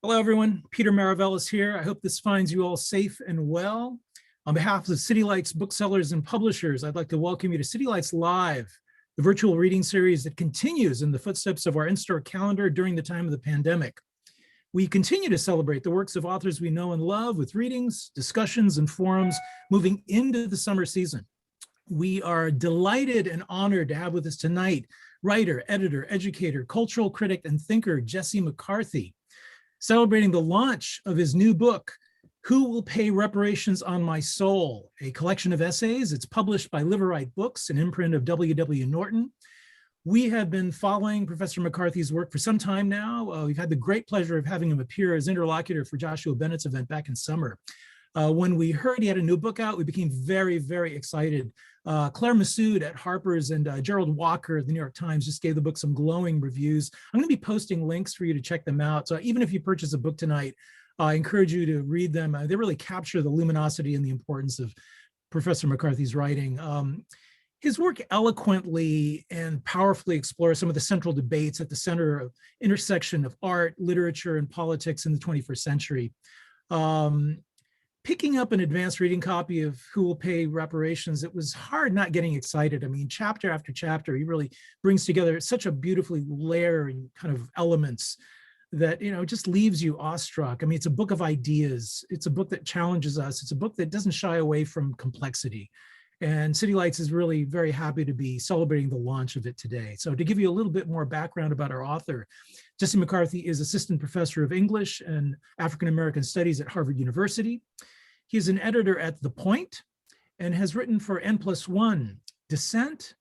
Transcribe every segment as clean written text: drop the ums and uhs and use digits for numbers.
Hello, everyone. Peter Maravellis here. I hope this finds you all safe and well. On behalf of City Lights booksellers and publishers, I'd like to welcome you to City Lights Live, the virtual reading series that continues in the footsteps of our in-store calendar during the time of the pandemic. We continue to celebrate the works of authors we know and love with readings, discussions, and forums moving into the summer season. We are delighted and honored to have with us tonight writer, editor, educator, cultural critic, and thinker Jesse McCarthy, celebrating the launch of his new book, Who Will Pay Reparations on My Soul, a collection of essays. It's published by Liveright Books, an imprint of W.W. Norton. We have been following Professor McCarthy's work for some time now. We've had the great pleasure of having him appear as interlocutor for Joshua Bennett's event back in summer. When we heard he had a new book out, we became very, very excited. Claire Massoud at Harper's and Gerald Walker at the New York Times just gave the book some glowing reviews. I'm going to be posting links for you to check them out. So even if you purchase a book tonight, I encourage you to read them. They really capture the luminosity and the importance of Professor McCarthy's writing. His work eloquently and powerfully explores some of the central debates at the center of intersection of art, literature, and politics in the 21st century. Picking up an advanced reading copy of Who Will Pay Reparations, it was hard not getting excited. I mean, chapter after chapter, he really brings together such a beautifully layering kind of elements that, you know, just leaves you awestruck. I mean, it's a book of ideas. It's a book that challenges us. It's a book that doesn't shy away from complexity. And City Lights is really very happy to be celebrating the launch of it today. So to give you a little bit more background about our author, Jesse McCarthy is Assistant Professor of English and African American Studies at Harvard University. He is an editor at The Point and has written for N+1, Dissect,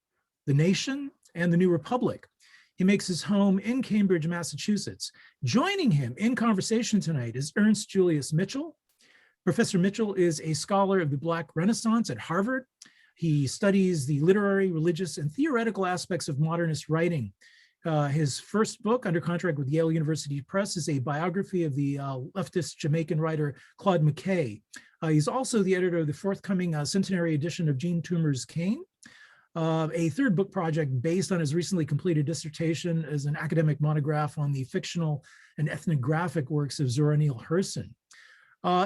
The Nation, and The New Republic. He makes his home in Cambridge, Massachusetts. Joining him in conversation tonight is Ernest Julius Mitchell. Professor Mitchell is a scholar of the Black Renaissance at Harvard. He studies the literary, religious, and theoretical aspects of modernist writing. His first book, under contract with Yale University Press, is a biography of the leftist Jamaican writer Claude McKay. He's also the editor of the forthcoming centenary edition of Jean Toomer's Cane. A third book project based on his recently completed dissertation is an academic monograph on the fictional and ethnographic works of Zora Neale Hurston.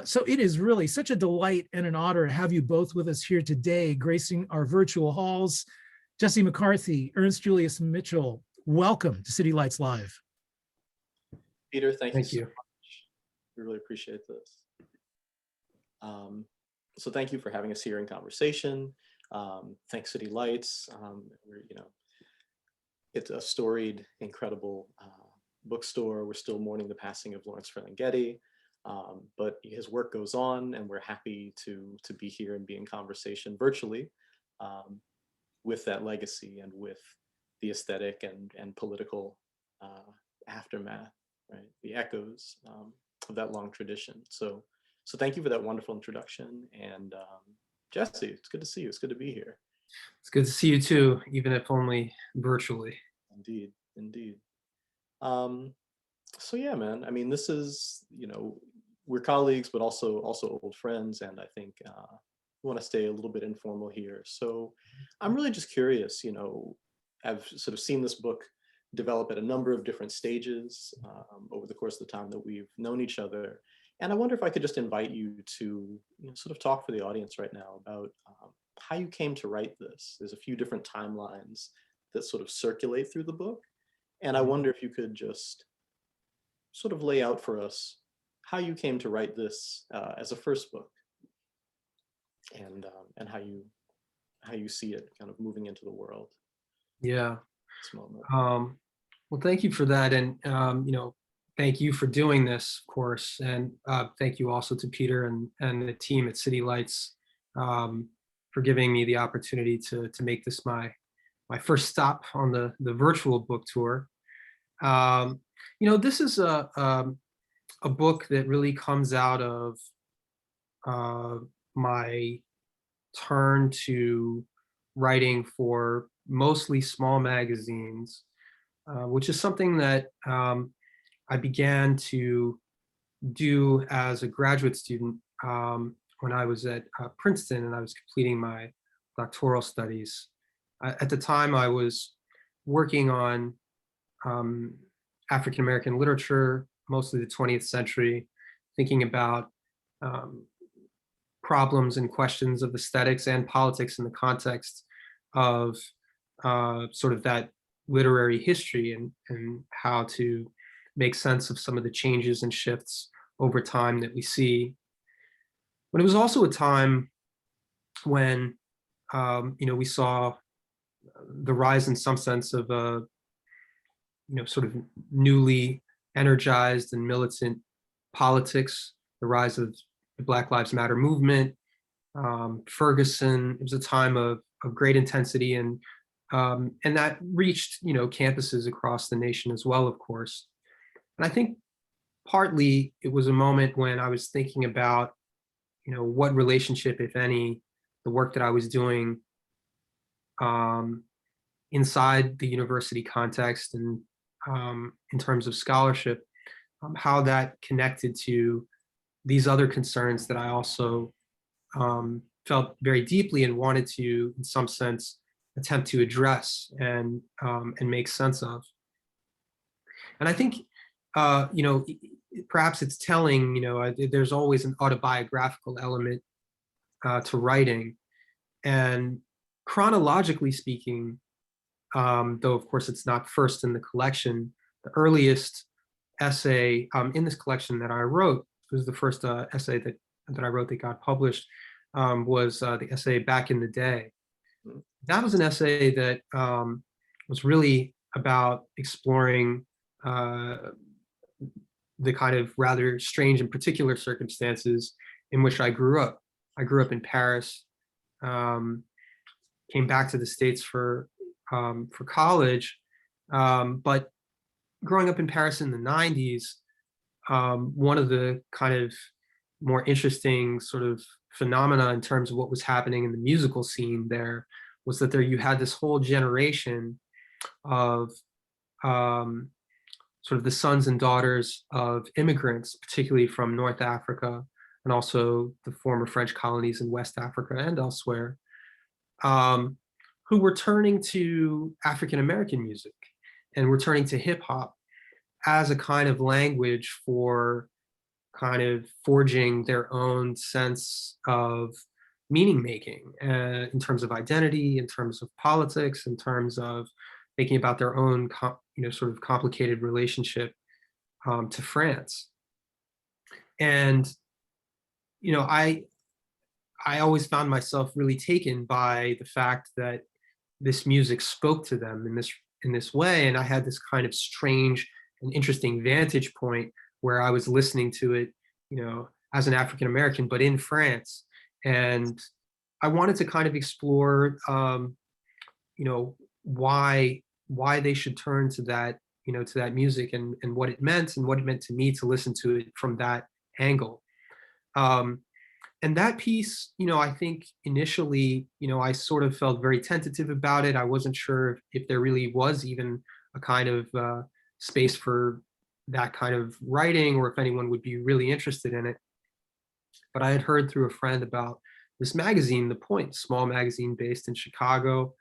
So it is really such a delight and an honor to have you both with us here today, gracing our virtual halls. Jesse McCarthy, Ernest Julius Mitchell, welcome to City Lights Live. Peter, thank you so much. We really appreciate this. So thank you for having us here in conversation. Thanks City Lights. It's a storied, incredible bookstore. We're still mourning the passing of Lawrence Ferlinghetti, but his work goes on, and we're happy to be here and be in conversation virtually with that legacy and with the aesthetic and political aftermath, right? The echoes of that long tradition. So thank you for that wonderful introduction. And Jesse, it's good to see you. It's good to be here. It's good to see you too, even if only virtually. Indeed, indeed. So yeah, man, I mean, this is, we're colleagues, but also old friends. And I think we want to stay a little bit informal here. So I'm really just curious, I've sort of seen this book develop at a number of different stages over the course of the time that we've known each other. And I wonder if I could just invite you to sort of talk for the audience right now about how you came to write this. There's a few different timelines that sort of circulate through the book. And I wonder if you could just sort of lay out for us how you came to write this as a first book, and how you see it kind of moving into the world. Yeah. Well, thank you for that. And, thank you for doing this, of course. And thank you also to Peter and the team at City Lights for giving me the opportunity to make this my first stop on the virtual book tour. This is a book that really comes out of my turn to writing for mostly small magazines, which is something that I began to do as a graduate student when I was at Princeton and I was completing my doctoral studies. At the time, I was working on African American literature, mostly the 20th century, thinking about problems and questions of aesthetics and politics in the context of sort of that literary history, and how to make sense of some of the changes and shifts over time that we see. But it was also a time when we saw the rise, in some sense, of sort of newly energized and militant politics, the rise of the Black Lives Matter movement, Ferguson. It was a time of great intensity, and that reached campuses across the nation as well, of course. And I think partly it was a moment when I was thinking about what relationship, if any, the work that I was doing inside the university context and in terms of scholarship, how that connected to these other concerns that I also felt very deeply and wanted to, in some sense, attempt to address and make sense of. And I think, perhaps it's telling, there's always an autobiographical element to writing. And chronologically speaking, though of course it's not first in the collection, the earliest essay in this collection that I wrote, it was the first essay that I wrote that got published, was the essay Back in the Day. That was an essay that was really about exploring the kind of rather strange and particular circumstances in which I grew up. I grew up in Paris, came back to the States for college, but growing up in Paris in the 90s, one of the kind of more interesting sort of phenomena in terms of what was happening in the musical scene there was that you had this whole generation of sort of the sons and daughters of immigrants, particularly from North Africa and also the former French colonies in West Africa and elsewhere, who were turning to African-American music and were turning to hip hop as a kind of language for kind of forging their own sense of meaning making in terms of identity, in terms of politics, in terms of thinking about their own sort of complicated relationship to France. And I always found myself really taken by the fact that this music spoke to them in this way, and I had this kind of strange and interesting vantage point where I was listening to it, as an African American, but in France. And I wanted to kind of explore, why they should turn to that, to that music, and what it meant to me to listen to it from that angle. And that piece, I think initially, I sort of felt very tentative about it. I wasn't sure if there really was even a kind of space for that kind of writing, or if anyone would be really interested in it. But I had heard through a friend about this magazine, The Point, small magazine based in Chicago.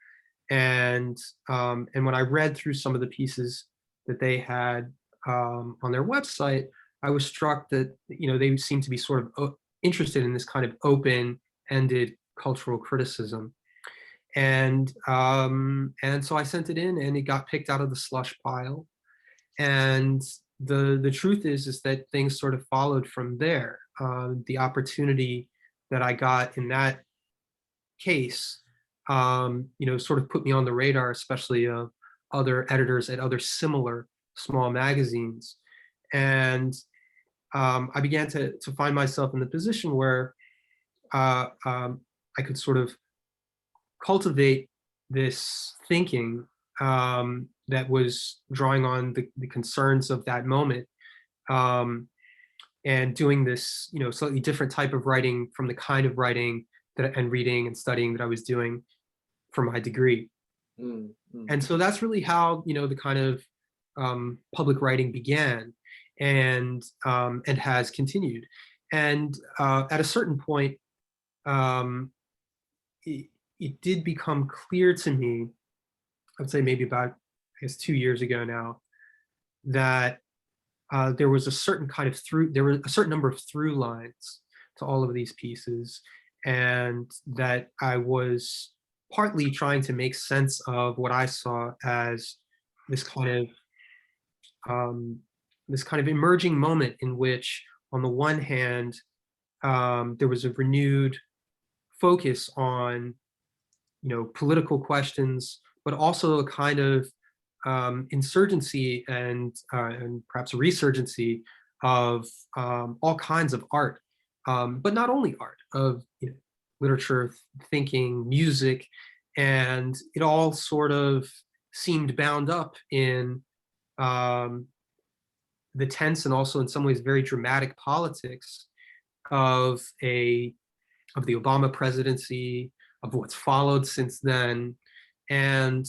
And when I read through some of the pieces that they had on their website, I was struck that, they seemed to be sort of interested in this kind of open-ended cultural criticism. And so I sent it in, and it got picked out of the slush pile. And the truth is that things sort of followed from there. The opportunity that I got in that case, sort of put me on the radar, especially of other editors at other similar small magazines. And I began to find myself in the position where I could sort of cultivate this thinking that was drawing on the concerns of that moment, and doing this, slightly different type of writing from the kind of writing and reading and studying that I was doing for my degree. And so that's really how, the kind of public writing began, and has continued. And at a certain point, it did become clear to me, I would say maybe about, 2 years ago now, that there was a certain kind of there were a certain number of through lines to all of these pieces, and that I was partly trying to make sense of what I saw as this kind of emerging moment in which, on the one hand, there was a renewed focus on, political questions, but also a kind of insurgency and perhaps a resurgency of all kinds of art, but not only art, of literature, thinking, music, and it all sort of seemed bound up in the tense and also in some ways very dramatic politics of the Obama presidency, of what's followed since then. And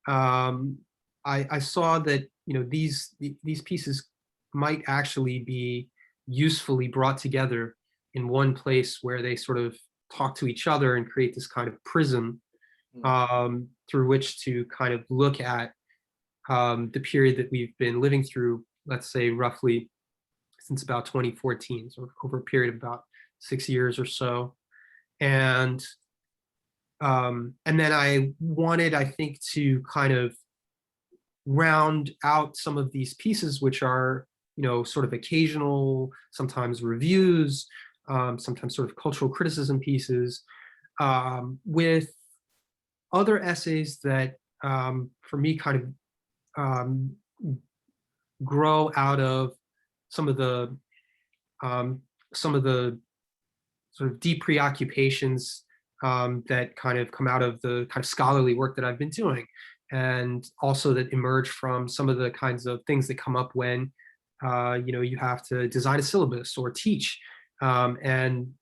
I saw that these pieces might actually be usefully brought together in one place where they sort of talk to each other and create this kind of prism through which to kind of look at the period that we've been living through, let's say roughly since about 2014, so over a period of about 6 years or so. And then I wanted, I think, to kind of round out some of these pieces, which are, sort of occasional, sometimes reviews, sometimes sort of cultural criticism pieces, with other essays that, for me, kind of grow out of some of the sort of deep preoccupations that kind of come out of the kind of scholarly work that I've been doing, and also that emerge from some of the kinds of things that come up when you have to design a syllabus or teach, and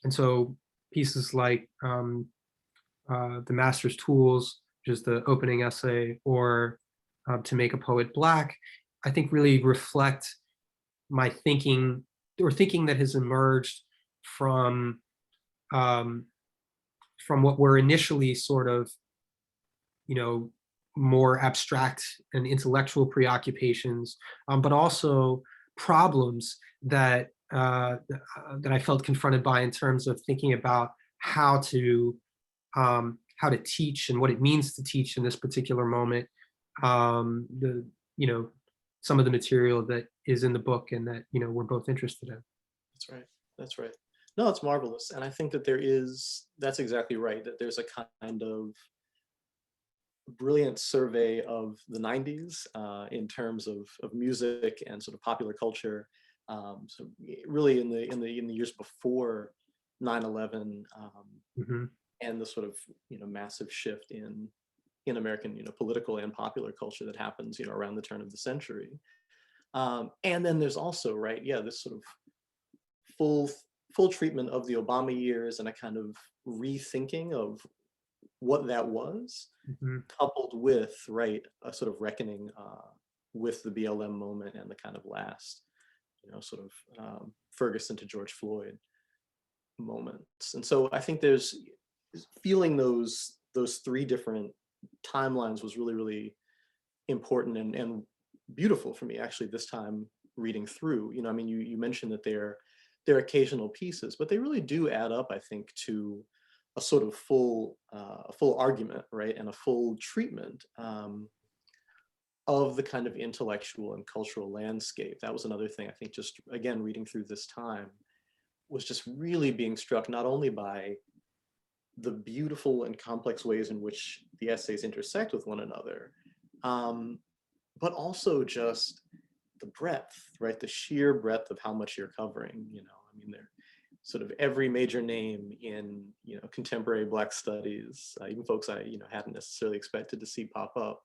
so pieces like The Master's Tools, which is the opening essay, or To Make a Poet Black, I think really reflect my thinking, or thinking that has emerged from what were initially sort of, more abstract and intellectual preoccupations, but also problems that that I felt confronted by in terms of thinking about how to teach and what it means to teach in this particular moment. Some of the material that is in the book and that we're both interested in. That's right. That's right. No, it's marvelous. And I think that that's exactly right, that there's a kind of brilliant survey of the 90s in terms of music and sort of popular culture. So really in the years before 9/11, and the sort of massive shift in American political and popular culture that happens around the turn of the century. And then there's also, right, this sort of full treatment of the Obama years and a kind of rethinking of what that was, coupled with, right, a sort of reckoning with the BLM moment and the kind of last, sort of Ferguson to George Floyd moments. And so I think there's feeling those three different timelines was really, really important and beautiful for me, actually, this time reading through. I mean, you mentioned that they're occasional pieces, but they really do add up, I think, to a sort of full argument, right, and a full treatment of the kind of intellectual and cultural landscape. That was another thing, I think, just again reading through this time, was just really being struck not only by the beautiful and complex ways in which the essays intersect with one another, but also just the breadth, right, the sheer breadth of how much you're covering. I mean, they're sort of every major name in contemporary Black studies, even folks I hadn't necessarily expected to see pop up,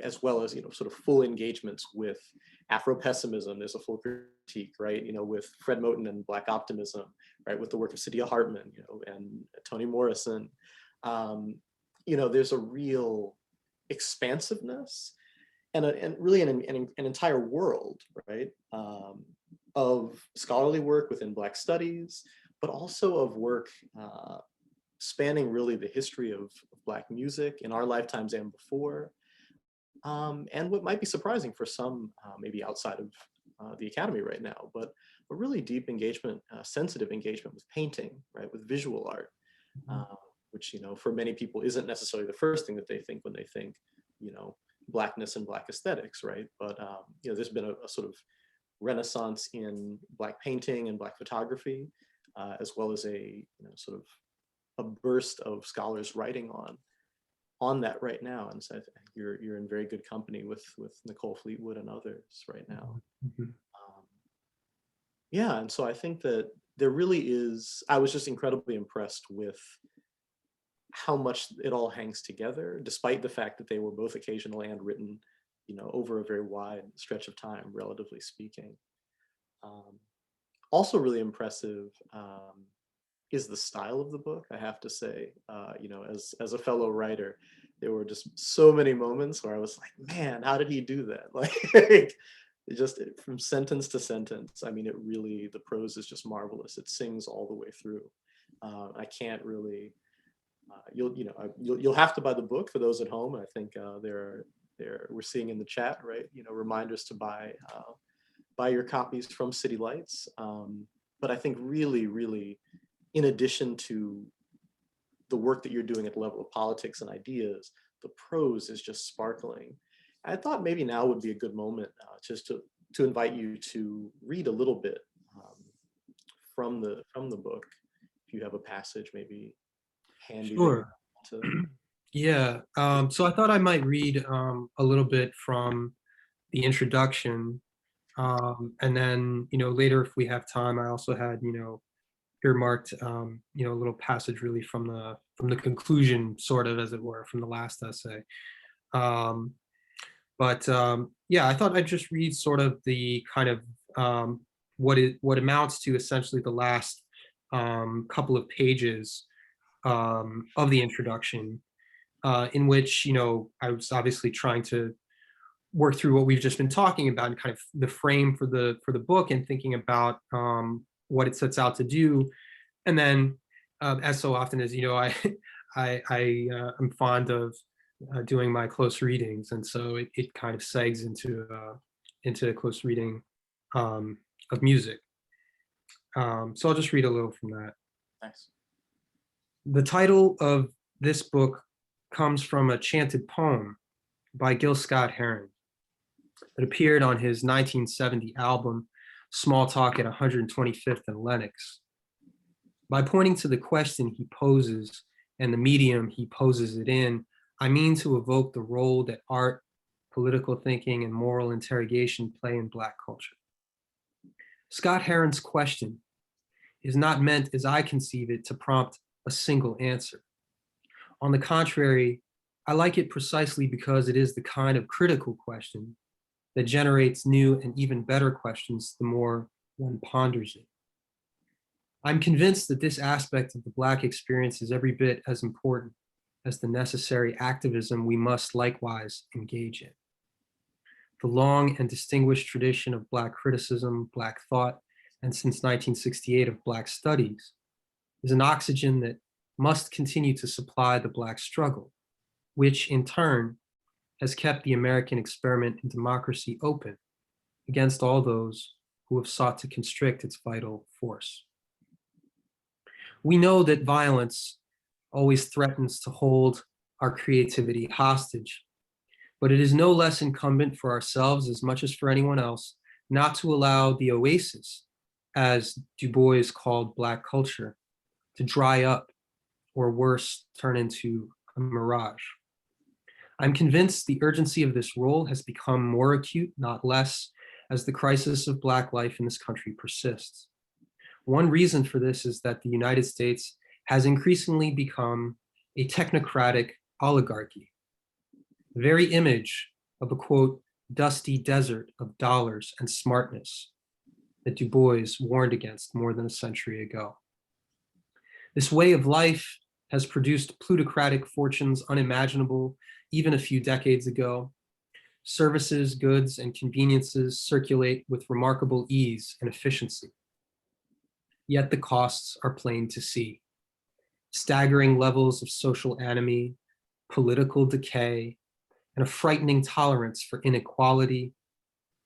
as well as sort of full engagements with Afro-pessimism. There's a full critique, right, with Fred Moten and Black optimism, right, with the work of Saidiya Hartman, and Toni Morrison. There's a real expansiveness and really an entire world, right, of scholarly work within Black studies, but also of work spanning really the history of Black music in our lifetimes and before, and what might be surprising for some, maybe outside of the Academy right now, but a really deep engagement, sensitive engagement with painting, right, with visual art, which, you know, for many people isn't necessarily the first thing that they think when they think, you know, Blackness and Black aesthetics, right? But, you know, there's been a sort of renaissance in Black painting and Black photography, as well as a, you know, sort of a burst of scholars writing on that right now. And so I think you're in very good company with Nicole Fleetwood and others right now. Yeah, and so I think that there really is, I was just incredibly impressed with how much it all hangs together, despite the fact that they were both occasional and written, you know, over a very wide stretch of time, relatively speaking. Also really impressive is the style of the book, I have to say. You know, as a fellow writer, there were just so many moments where I was like, man, how did he do that? Like, just from sentence to sentence, I mean, it really, the prose is just marvelous. It sings all the way through. I can't really, you'll have to buy the book for those at home. I think we're seeing in the chat, right? You know, reminders to buy your copies from City Lights. But I think really, really, in addition to the work that you're doing at the level of politics and ideas, the prose is just sparkling. I thought maybe now would be a good moment just to invite you to read a little bit from the book. If you have a passage maybe handy. Sure. Yeah. So I thought I might read a little bit from the introduction, and then, you know, later if we have time, I also had, you know, earmarked, you know, a little passage really from the conclusion, sort of, as it were, from the last essay. Yeah, I thought I'd just read sort of the kind of what amounts to essentially the last couple of pages of the introduction, in which, you know, I was obviously trying to work through what we've just been talking about and kind of the frame for the book, and thinking about what it sets out to do. And then, as so often as, you know, I'm fond of doing my close readings, and so it kind of segs into close reading of music. So I'll just read a little from that. Thanks. The title of this book comes from a chanted poem by Gil Scott-Heron that appeared on his 1970 album, Small Talk at 125th and Lenox. By pointing to the question he poses and the medium he poses it in, I mean to evoke the role that art, political thinking, and moral interrogation play in Black culture. Scott-Heron's question is not meant, as I conceive it, to prompt a single answer. On the contrary, I like it precisely because it is the kind of critical question that generates new and even better questions the more one ponders it. I'm convinced that this aspect of the Black experience is every bit as important as the necessary activism we must likewise engage in. The long and distinguished tradition of Black criticism, Black thought, and since 1968 of Black studies is an oxygen that must continue to supply the Black struggle, which in turn has kept the American experiment in democracy open against all those who have sought to constrict its vital force. We know that violence always threatens to hold our creativity hostage, but it is no less incumbent for ourselves, as much as for anyone else, not to allow the oasis, as Du Bois called Black culture, to dry up, or worse, turn into a mirage. I'm convinced the urgency of this role has become more acute, not less, as the crisis of Black life in this country persists. One reason for this is that the United States has increasingly become a technocratic oligarchy. The very image of a, quote, dusty desert of dollars and smartness that Du Bois warned against more than a century ago. This way of life has produced plutocratic fortunes unimaginable even a few decades ago. Services, goods, and conveniences circulate with remarkable ease and efficiency. Yet the costs are plain to see. Staggering levels of social anomie, political decay, and a frightening tolerance for inequality,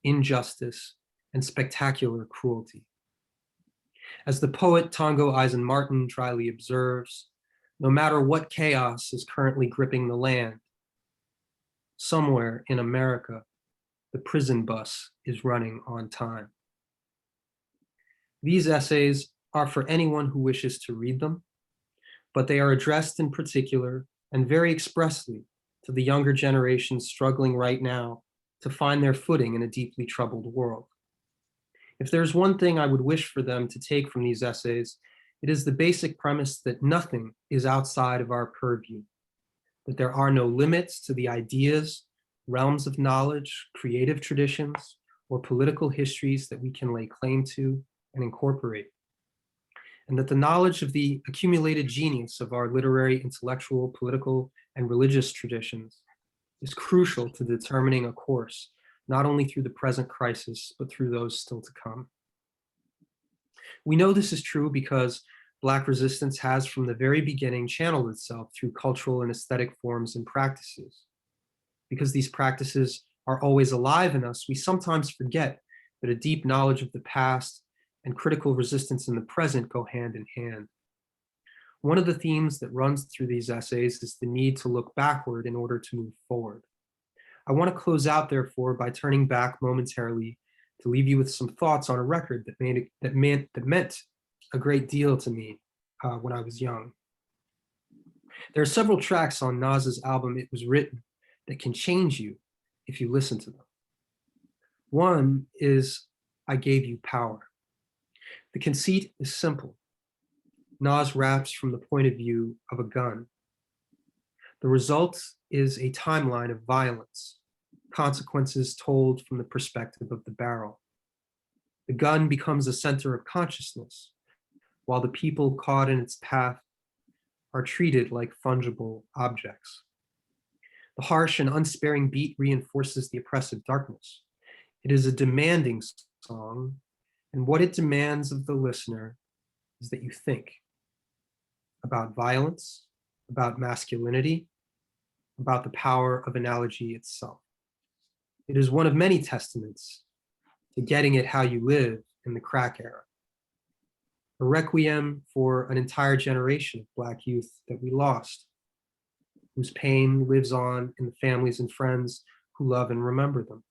injustice, and spectacular cruelty. As the poet Tongo Eisen Martin dryly observes, no matter what chaos is currently gripping the land, somewhere in America, the prison bus is running on time. These essays are for anyone who wishes to read them, but they are addressed in particular and very expressly to the younger generations struggling right now to find their footing in a deeply troubled world. If there's one thing I would wish for them to take from these essays, it is the basic premise that nothing is outside of our purview, that there are no limits to the ideas, realms of knowledge, creative traditions, or political histories that we can lay claim to and incorporate, and that the knowledge of the accumulated genius of our literary, intellectual, political, and religious traditions is crucial to determining a course, not only through the present crisis, but through those still to come. We know this is true because Black resistance has from the very beginning channeled itself through cultural and aesthetic forms and practices. Because these practices are always alive in us, we sometimes forget that a deep knowledge of the past and critical resistance in the present go hand in hand. One of the themes that runs through these essays is the need to look backward in order to move forward. I want to close out, therefore, by turning back momentarily to leave you with some thoughts on a record that meant a great deal to me when I was young. There are several tracks on Nas's album It Was Written that can change you if you listen to them. One is I Gave You Power. The conceit is simple. Nas raps from the point of view of a gun. The result is a timeline of violence, consequences told from the perspective of the barrel. The gun becomes a center of consciousness, while the people caught in its path are treated like fungible objects. The harsh and unsparing beat reinforces the oppressive darkness. It is a demanding song, and what it demands of the listener is that you think about violence, about masculinity, about the power of analogy itself. It is one of many testaments to getting it how you live in the crack era. A requiem for an entire generation of Black youth that we lost, whose pain lives on in the families and friends who love and remember them.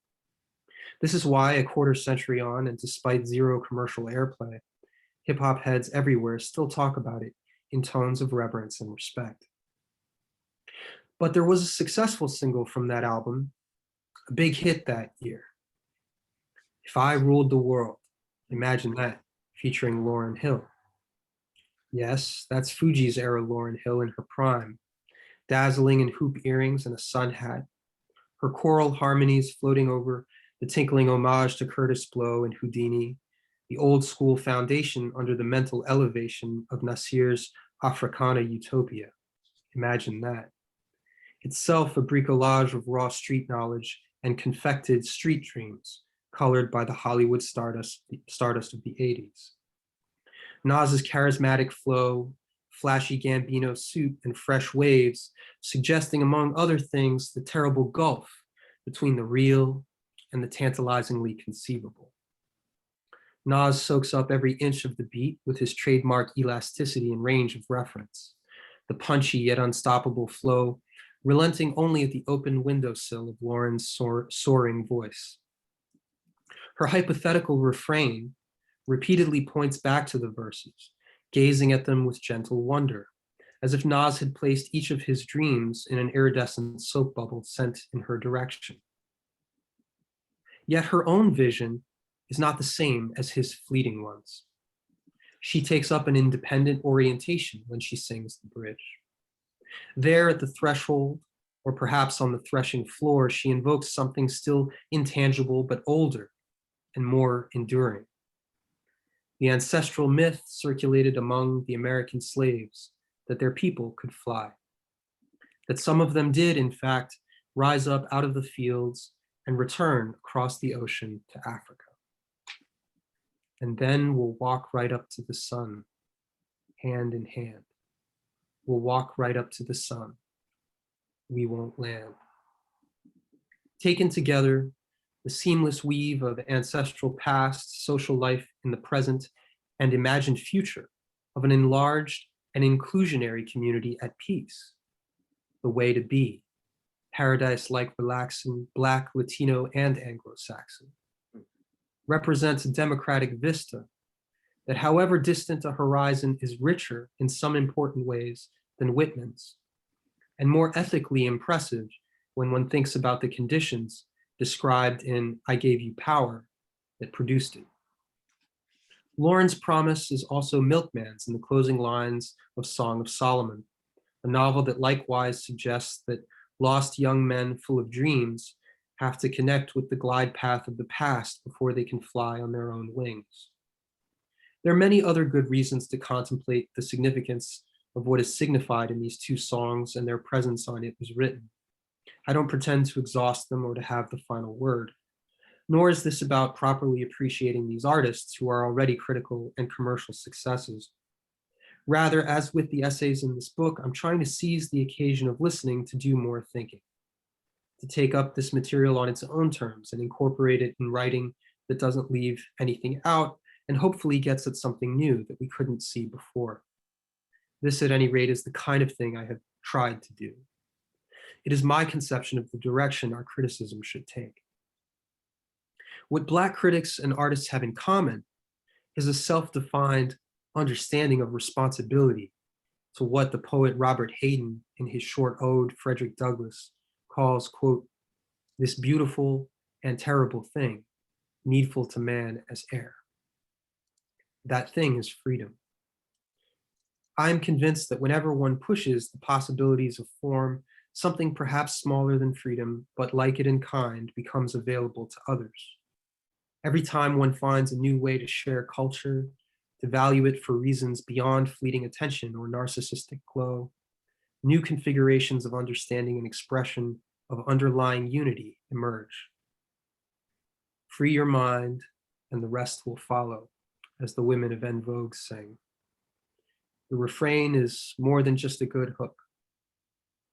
This is why a quarter century on, and despite zero commercial airplay, hip hop heads everywhere still talk about it in tones of reverence and respect. But there was a successful single from that album, a big hit that year. If I Ruled the World, imagine that, featuring Lauryn Hill. Yes, that's Fugees era Lauryn Hill in her prime, dazzling in hoop earrings and a sun hat, her choral harmonies floating over the tinkling homage to Curtis Blow and Houdini, the old school foundation under the mental elevation of Nasir's Africana utopia. Imagine that. Itself a bricolage of raw street knowledge and confected street dreams, colored by the Hollywood stardust of the 80s. Nas's charismatic flow, flashy Gambino suit, and fresh waves, suggesting, among other things, the terrible gulf between the real and the tantalizingly conceivable. Nas soaks up every inch of the beat with his trademark elasticity and range of reference, the punchy yet unstoppable flow, relenting only at the open windowsill of Lauryn's soaring voice. Her hypothetical refrain repeatedly points back to the verses, gazing at them with gentle wonder, as if Nas had placed each of his dreams in an iridescent soap bubble sent in her direction. Yet her own vision is not the same as his fleeting ones. She takes up an independent orientation when she sings the bridge. There at the threshold, or perhaps on the threshing floor, she invokes something still intangible but older and more enduring. The ancestral myth circulated among the American slaves that their people could fly, that some of them did, in fact, rise up out of the fields and return across the ocean to Africa. And then we'll walk right up to the sun, hand in hand. We'll walk right up to the sun. We won't land. Taken together, the seamless weave of ancestral past, social life in the present, and imagined future of an enlarged and inclusionary community at peace. The way to be, paradise like relaxing, Black, Latino, and Anglo-Saxon, represents a democratic vista that, however distant a horizon, is richer in some important ways than Whitman's, and more ethically impressive when one thinks about the conditions described in I Gave You Power that produced it. Lauren's promise is also Milkman's in the closing lines of Song of Solomon, a novel that likewise suggests that lost young men full of dreams have to connect with the glide path of the past before they can fly on their own wings. There are many other good reasons to contemplate the significance of what is signified in these two songs and their presence on It Was Written. I don't pretend to exhaust them or to have the final word, nor is this about properly appreciating these artists who are already critical and commercial successes. Rather, as with the essays in this book, I'm trying to seize the occasion of listening to do more thinking, to take up this material on its own terms and incorporate it in writing that doesn't leave anything out and hopefully gets at something new that we couldn't see before. This, at any rate, is the kind of thing I have tried to do. It is my conception of the direction our criticism should take. What Black critics and artists have in common is a self-defined understanding of responsibility to what the poet Robert Hayden, in his short ode, Frederick Douglass, calls, quote, this beautiful and terrible thing, needful to man as air. That thing is freedom. I am convinced that whenever one pushes the possibilities of form, something perhaps smaller than freedom, but like it in kind, becomes available to others. Every time one finds a new way to share culture, to value it for reasons beyond fleeting attention or narcissistic glow, new configurations of understanding and expression of underlying unity emerge. Free your mind and the rest will follow, as the women of En Vogue sang. The refrain is more than just a good hook.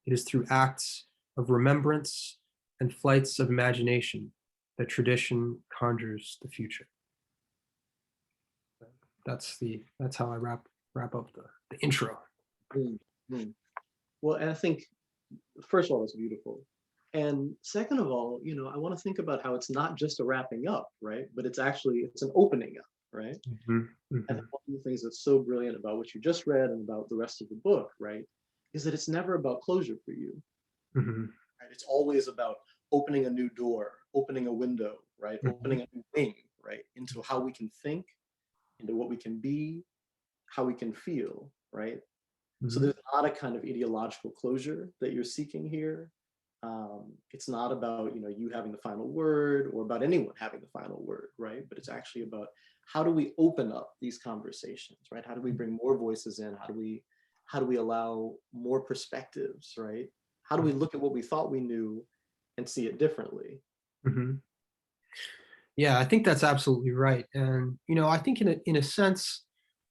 It is through acts of remembrance and flights of imagination that tradition conjures the future. That's how I wrap up the intro. Mm-hmm. Well, and I think, first of all, it's beautiful. And second of all, I want to think about how it's not just a wrapping up, right? But it's an opening up, right? Mm-hmm. Mm-hmm. And one of the things that's so brilliant about what you just read and about the rest of the book, right, is that it's never about closure for you. Mm-hmm. Right? It's always about opening a new door, opening a window, right? Mm-hmm. Opening a new wing, right? Into how we can think, into what we can be, how we can feel, right? Mm-hmm. So there's not a kind of ideological closure that you're seeking here. It's not about, you having the final word or about anyone having the final word, right? But it's actually about how do we open up these conversations, right? How do we bring more voices in? How do we allow more perspectives, right? How do we look at what we thought we knew and see it differently? Mm-hmm. Yeah, I think that's absolutely right. And, I think in a sense,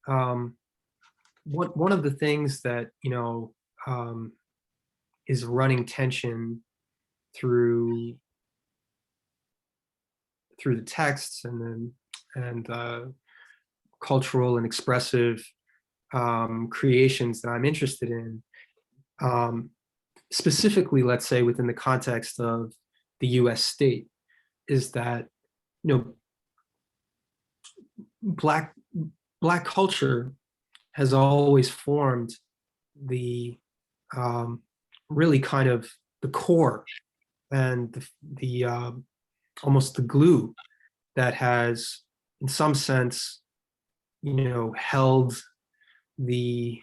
one of the things that, is running tension through the texts and cultural and expressive creations that I'm interested in, specifically, let's say within the context of the US state, is that, Black culture has always formed the really kind of the core and the almost the glue that has, in some sense, held the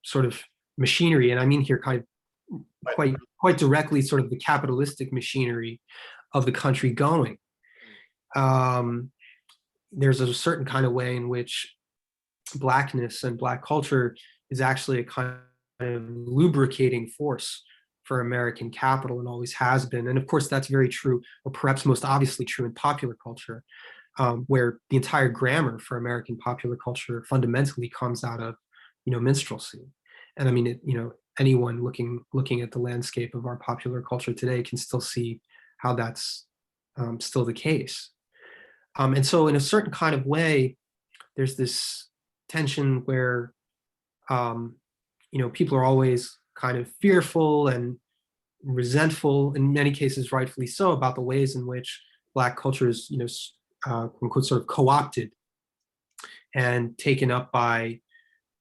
sort of machinery, and I mean here kind of quite directly, sort of the capitalistic machinery of the country going. There's a certain kind of way in which Blackness and Black culture is actually a kind of lubricating force for American capital and always has been. And of course, that's very true, or perhaps most obviously true in popular culture, where the entire grammar for American popular culture fundamentally comes out of, minstrelsy. And I mean, anyone looking at the landscape of our popular culture today can still see how that's still the case. And so in a certain kind of way, there's this tension where, people are always kind of fearful and resentful, in many cases rightfully so, about the ways in which Black culture is, quote unquote, sort of co-opted and taken up by,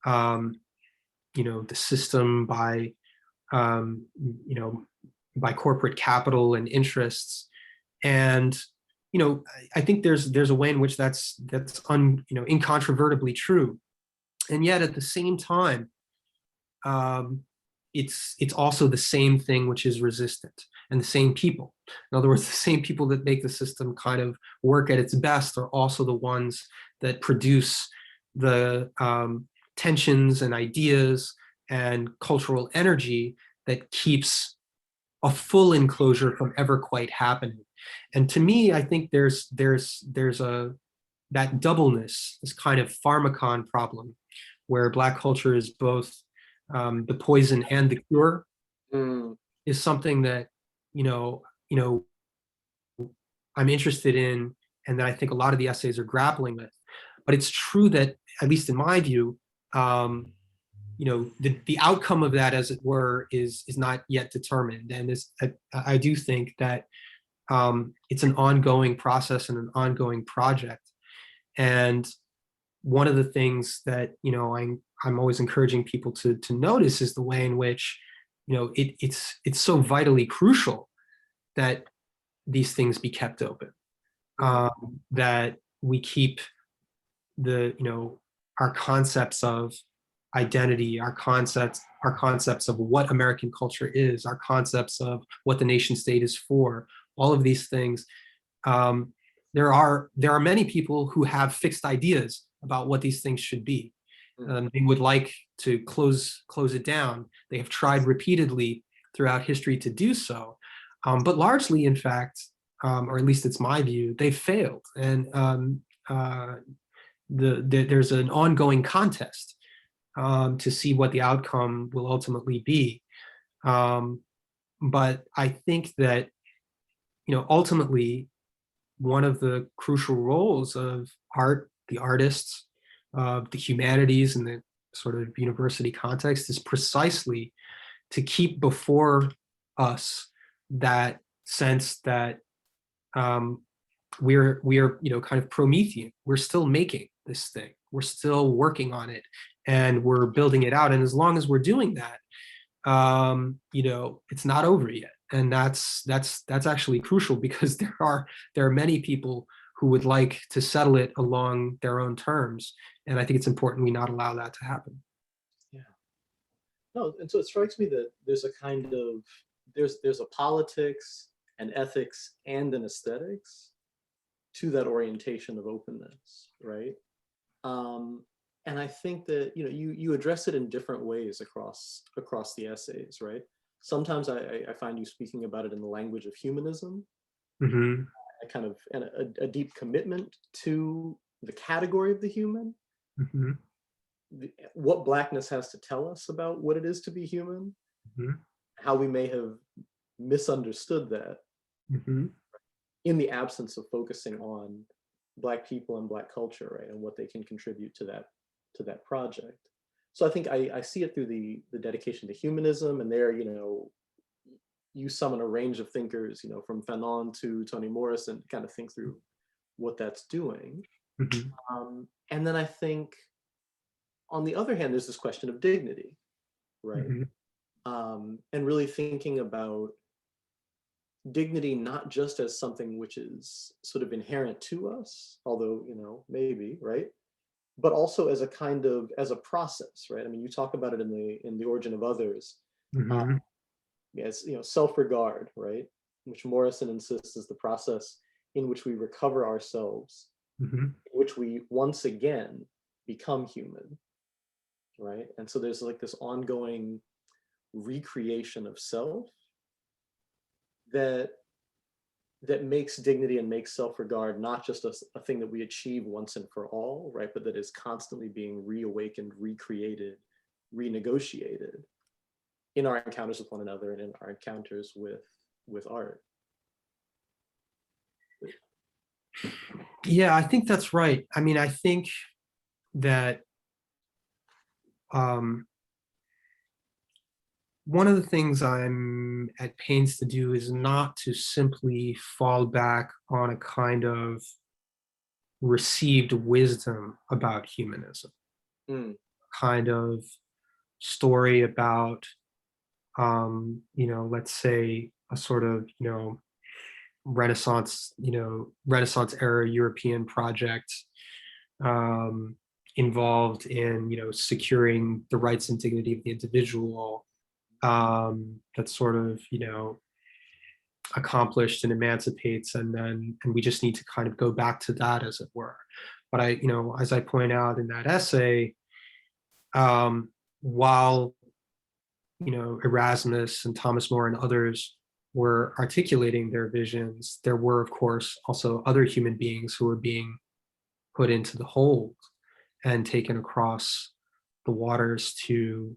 the system, by, by corporate capital and interests. And, I think there's a way in which that's incontrovertibly true. And yet at the same time, it's also the same thing which is resistant, and the same people. In other words, the same people that make the system kind of work at its best are also the ones that produce the tensions and ideas and cultural energy that keeps a full enclosure from ever quite happening. And to me, I think there's that doubleness, this kind of pharmacon problem, where Black culture is both the poison and the cure, is something that I'm interested in, and that I think a lot of the essays are grappling with. But it's true that, at least in my view, the outcome of that, as it were, is not yet determined. And I do think that it's an ongoing process and an ongoing project. And one of the things that I'm always encouraging people to notice is the way in which it's so vitally crucial that these things be kept open, that we keep our concepts of identity, our concepts of what American culture is, our concepts of what the nation state is for, all of these things. There are many people who have fixed ideas about what these things should be. They would like to close it down. They have tried repeatedly throughout history to do so, but largely, in fact, or at least it's my view, they've failed. And there's an ongoing contest to see what the outcome will ultimately be. But I think that ultimately, one of the crucial roles of art, the artists, the humanities, and the sort of university context is precisely to keep before us that sense that we're kind of Promethean. We're still making this thing. We're still working on it, and we're building it out. And as long as we're doing that, it's not over yet. And that's actually crucial, because there are many people who would like to settle it along their own terms. And I think it's important we not allow that to happen. Yeah. No, and so it strikes me that there's a kind of, there's a politics, an ethics, and an aesthetics to that orientation of openness, right? And I think that you address it in different ways across the essays, right? Sometimes I find you speaking about it in the language of humanism, a kind of a deep commitment to the category of the human, what Blackness has to tell us about what it is to be human, how we may have misunderstood that in the absence of focusing on Black people and Black culture, right, and what they can contribute to that project. So I think I see it through the dedication to humanism, and there, you summon a range of thinkers, from Fanon to Toni Morrison, kind of think through what that's doing. And then I think, on the other hand, there's this question of dignity, right? And really thinking about dignity not just as something which is sort of inherent to us, although, maybe, right? But also as a process, right? I mean, you talk about it in the Origin of Others, as self-regard, right? Which Morrison insists is the process in which we recover ourselves, in which we once again become human, right? And so there's like this ongoing recreation of self that makes dignity and makes self-regard not just a thing that we achieve once and for all, right? But that is constantly being reawakened, recreated, renegotiated in our encounters with one another and in our encounters with art. Yeah, I think that's right. I mean, I think that one of the things I'm at pains to do is not to simply fall back on a kind of received wisdom about humanism, Mm, kind of story about, let's say a sort of, Renaissance era European project um, involved in, securing the rights and dignity of the individual, that sort of, accomplished and emancipates, and we just need to kind of go back to that, as it were. But as I point out in that essay, while Erasmus and Thomas More and others were articulating their visions, there were, of course, also other human beings who were being put into the hold and taken across the waters to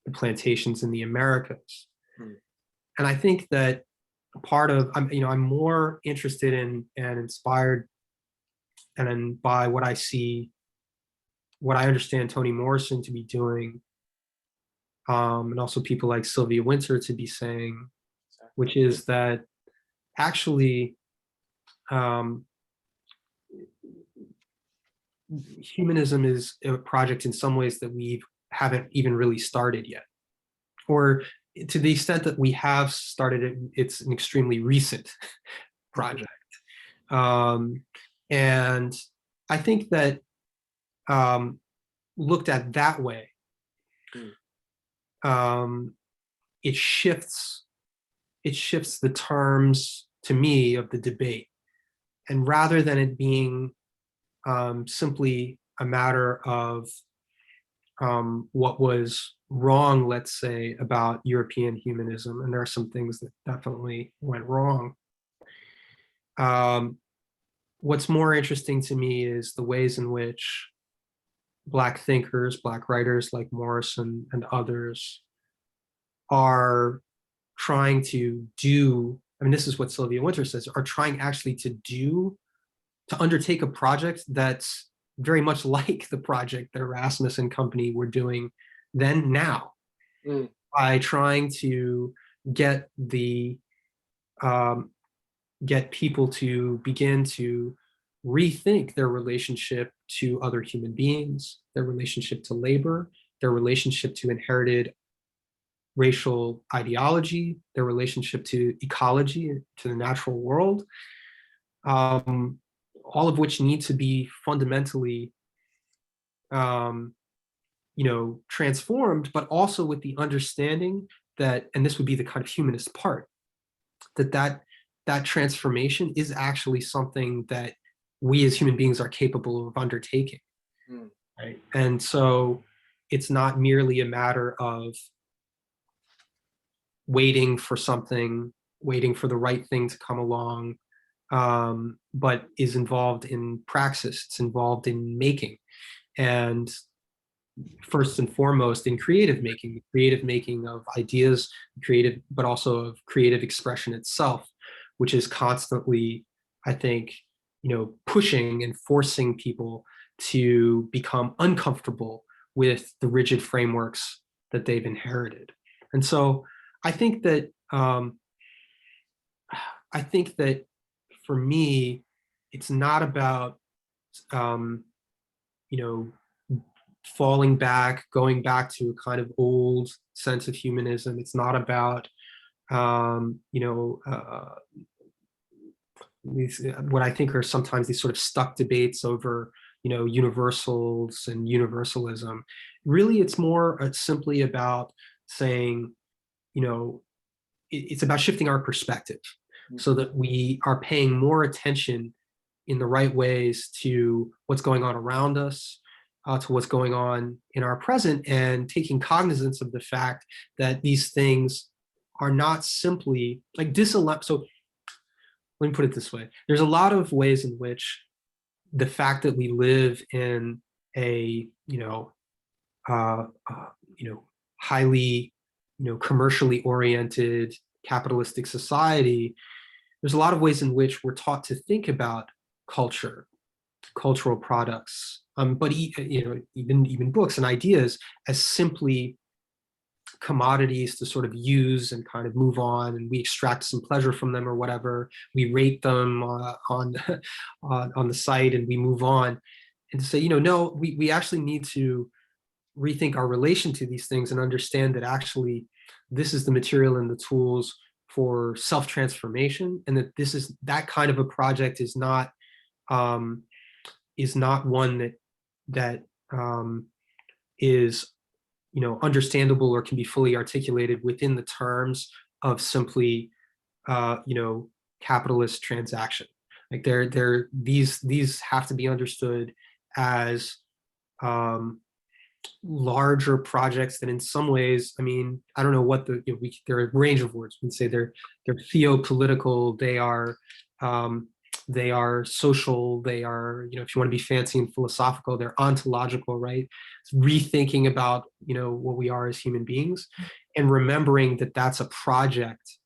the plantations in the Americas. mm, And I think that part of, I'm more interested in and inspired by what I see, what I understand Toni Morrison to be doing, and also people like Sylvia Wynter to be saying, which is that actually humanism is a project in some ways that we haven't even really started yet. Or to the extent that we have started it, it's an extremely recent project. And I think that looked at that way, it shifts the terms, to me, of the debate. And rather than it being simply a matter of what was wrong, let's say, about European humanism, and there are some things that definitely went wrong. What's more interesting to me is the ways in which Black thinkers, Black writers like Morrison and others are trying to do, I mean, this is what Sylvia Wynter says, are trying actually to undertake a project that's very much like the project that Erasmus and company were doing then now, by trying to get people to begin to rethink their relationship to other human beings, their relationship to labor, their relationship to inherited racial ideology, their relationship to ecology, to the natural world, all of which need to be fundamentally transformed, but also with the understanding that, and this would be the kind of humanist part, that transformation is actually something that we as human beings are capable of undertaking. Right? And so it's not merely a matter of waiting for the right thing to come along, but is involved in praxis. It's involved in making, and first and foremost in creative making of ideas, but also of creative expression itself, which is constantly, I think, pushing and forcing people to become uncomfortable with the rigid frameworks that they've inherited. And so I think that for me, it's not about falling back, going back to a kind of old sense of humanism. It's not about what I think are sometimes these sort of stuck debates over universals and universalism. Really, it's more simply about saying, it's about shifting our perspective so that we are paying more attention in the right ways to what's going on around us, to what's going on in our present, and taking cognizance of the fact that these things are not simply like so let me put it this way. There's a lot of ways in which the fact that we live in a highly commercially oriented capitalistic society, there's a lot of ways in which we're taught to think about culture, cultural products, but even books and ideas as simply commodities to sort of use and kind of move on, and we extract some pleasure from them or whatever. We rate them on the site and we move on, and to say, no, we actually need to rethink our relation to these things and understand that actually this is the material and the tools for self-transformation, and that that kind of a project is not one that is understandable or can be fully articulated within the terms of simply capitalist transaction. Like these have to be understood as larger projects that in some ways, I mean, I don't know what there are a range of words. We can say they're theopolitical, they are social, they are, if you want to be fancy and philosophical, they're ontological, right? It's rethinking about, what we are as human beings, and remembering that that's a project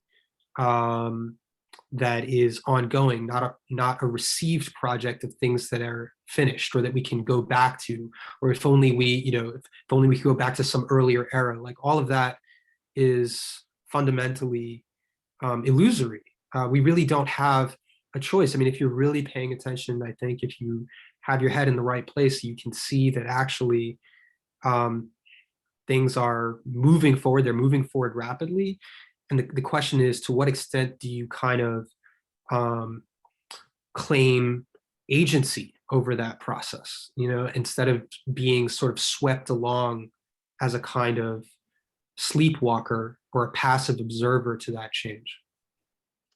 that is ongoing, not a received project of things that are finished or that we can go back to, or if only we could go back to some earlier era. Like all of that is fundamentally illusory. We really don't have a choice. I mean, if you're really paying attention, I think if you have your head in the right place, you can see that actually things are moving forward. They're moving forward rapidly. And the question is, to what extent do you kind of claim agency over that process, instead of being sort of swept along as a kind of sleepwalker or a passive observer to that change.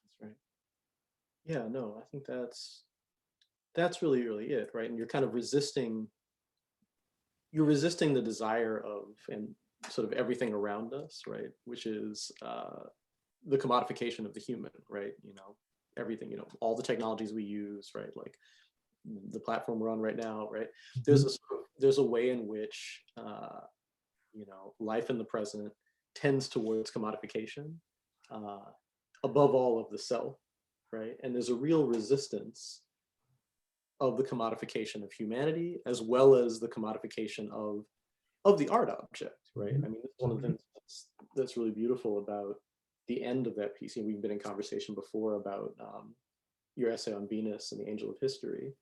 That's right. Yeah, no, I think that's really, really it, right? And you're kind of resisting the desire of, and sort of everything around us, right? Which is the commodification of the human, right? Everything, all the technologies we use, right? Like the platform we're on right now, right? There's a way in which, life in the present tends towards commodification, above all of the self, right? And there's a real resistance of the commodification of humanity, as well as the commodification of the art object, right? I mean, one of the things that's really beautiful about the end of that piece, and we've been in conversation before about your essay on Venus and the Angel of History,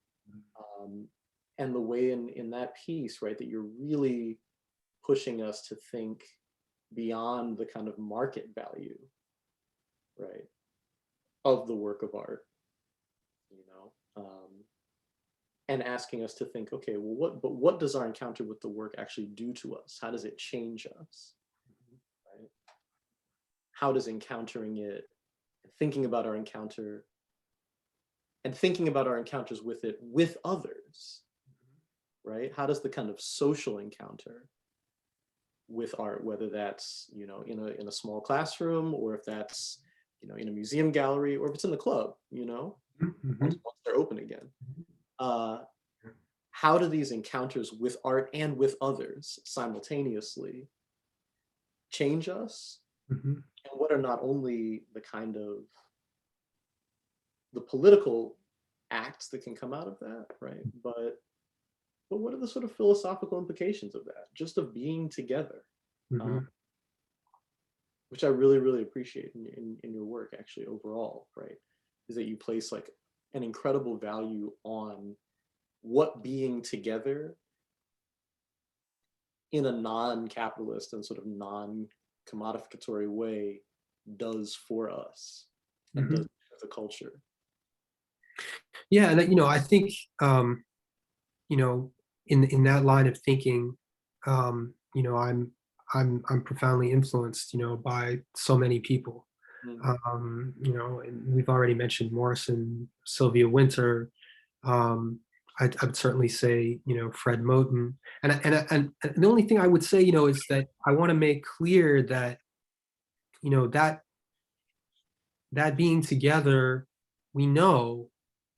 and the way in that piece, right, that you're really pushing us to think beyond the kind of market value, right, of the work of art, and asking us to think, okay, well, what does our encounter with the work actually do to us? How does it change us? Right? How does encountering it, thinking about our encounter, and thinking about our encounters with it with others, right? How does the kind of social encounter with art, whether that's in a small classroom, or if that's in a museum gallery, or if it's in the club, once they're open again. How do these encounters with art and with others simultaneously change us? And what are not only the kind of the political acts that can come out of that, right? But what are the sort of philosophical implications of that, just of being together? Which I really, really appreciate in your work, actually, overall, right? Is that you place like an incredible value on what being together in a non-capitalist and sort of non-commodificatory way does for us and does for the culture. Yeah, and I think in that line of thinking, I'm profoundly influenced, by so many people. And we've already mentioned Morrison, Sylvia Wynter. I'd certainly say, Fred Moten. And the only thing I would say, is that I want to make clear that, that being together, we know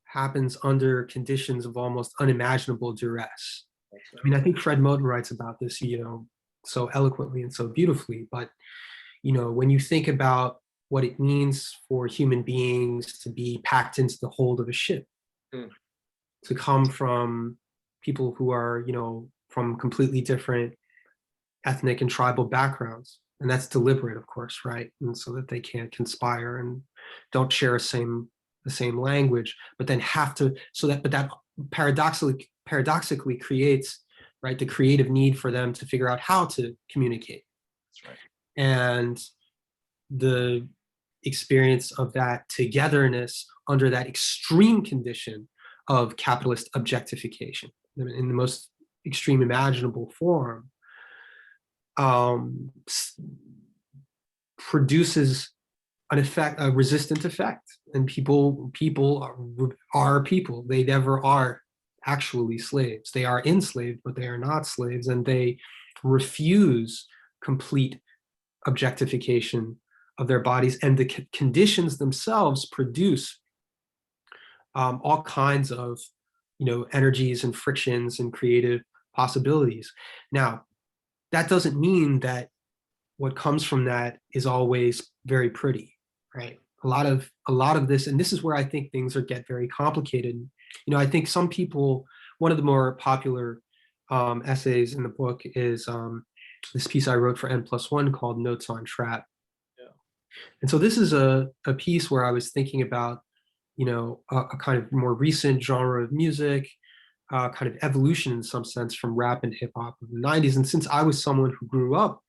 happens under conditions of almost unimaginable duress. I mean, I think Fred Moten writes about this, so eloquently and so beautifully. But, when you think about what it means for human beings to be packed into the hold of a ship, to come from people who are, from completely different ethnic and tribal backgrounds. And that's deliberate, of course, right? And so that they can't conspire and don't share the same language, but then have to, but that paradoxically creates, right, the creative need for them to figure out how to communicate. That's right. And the experience of that togetherness under that extreme condition of capitalist objectification in the most extreme imaginable form, produces an effect, a resistant effect. And people are people. They never are actually slaves. They are enslaved, but they are not slaves, and they refuse complete objectification of their bodies, and the conditions themselves produce all kinds of energies and frictions and creative possibilities. Now, that doesn't mean that what comes from that is always very pretty, right? A lot of this, and this is where I think things get very complicated. I think some people, one of the more popular essays in the book is this piece I wrote for N+1 called Notes on Trap. Yeah. And so this is a piece where I was thinking about, a kind of more recent genre of music, kind of evolution in some sense from rap and hip hop of the 90s. And since I was someone who grew up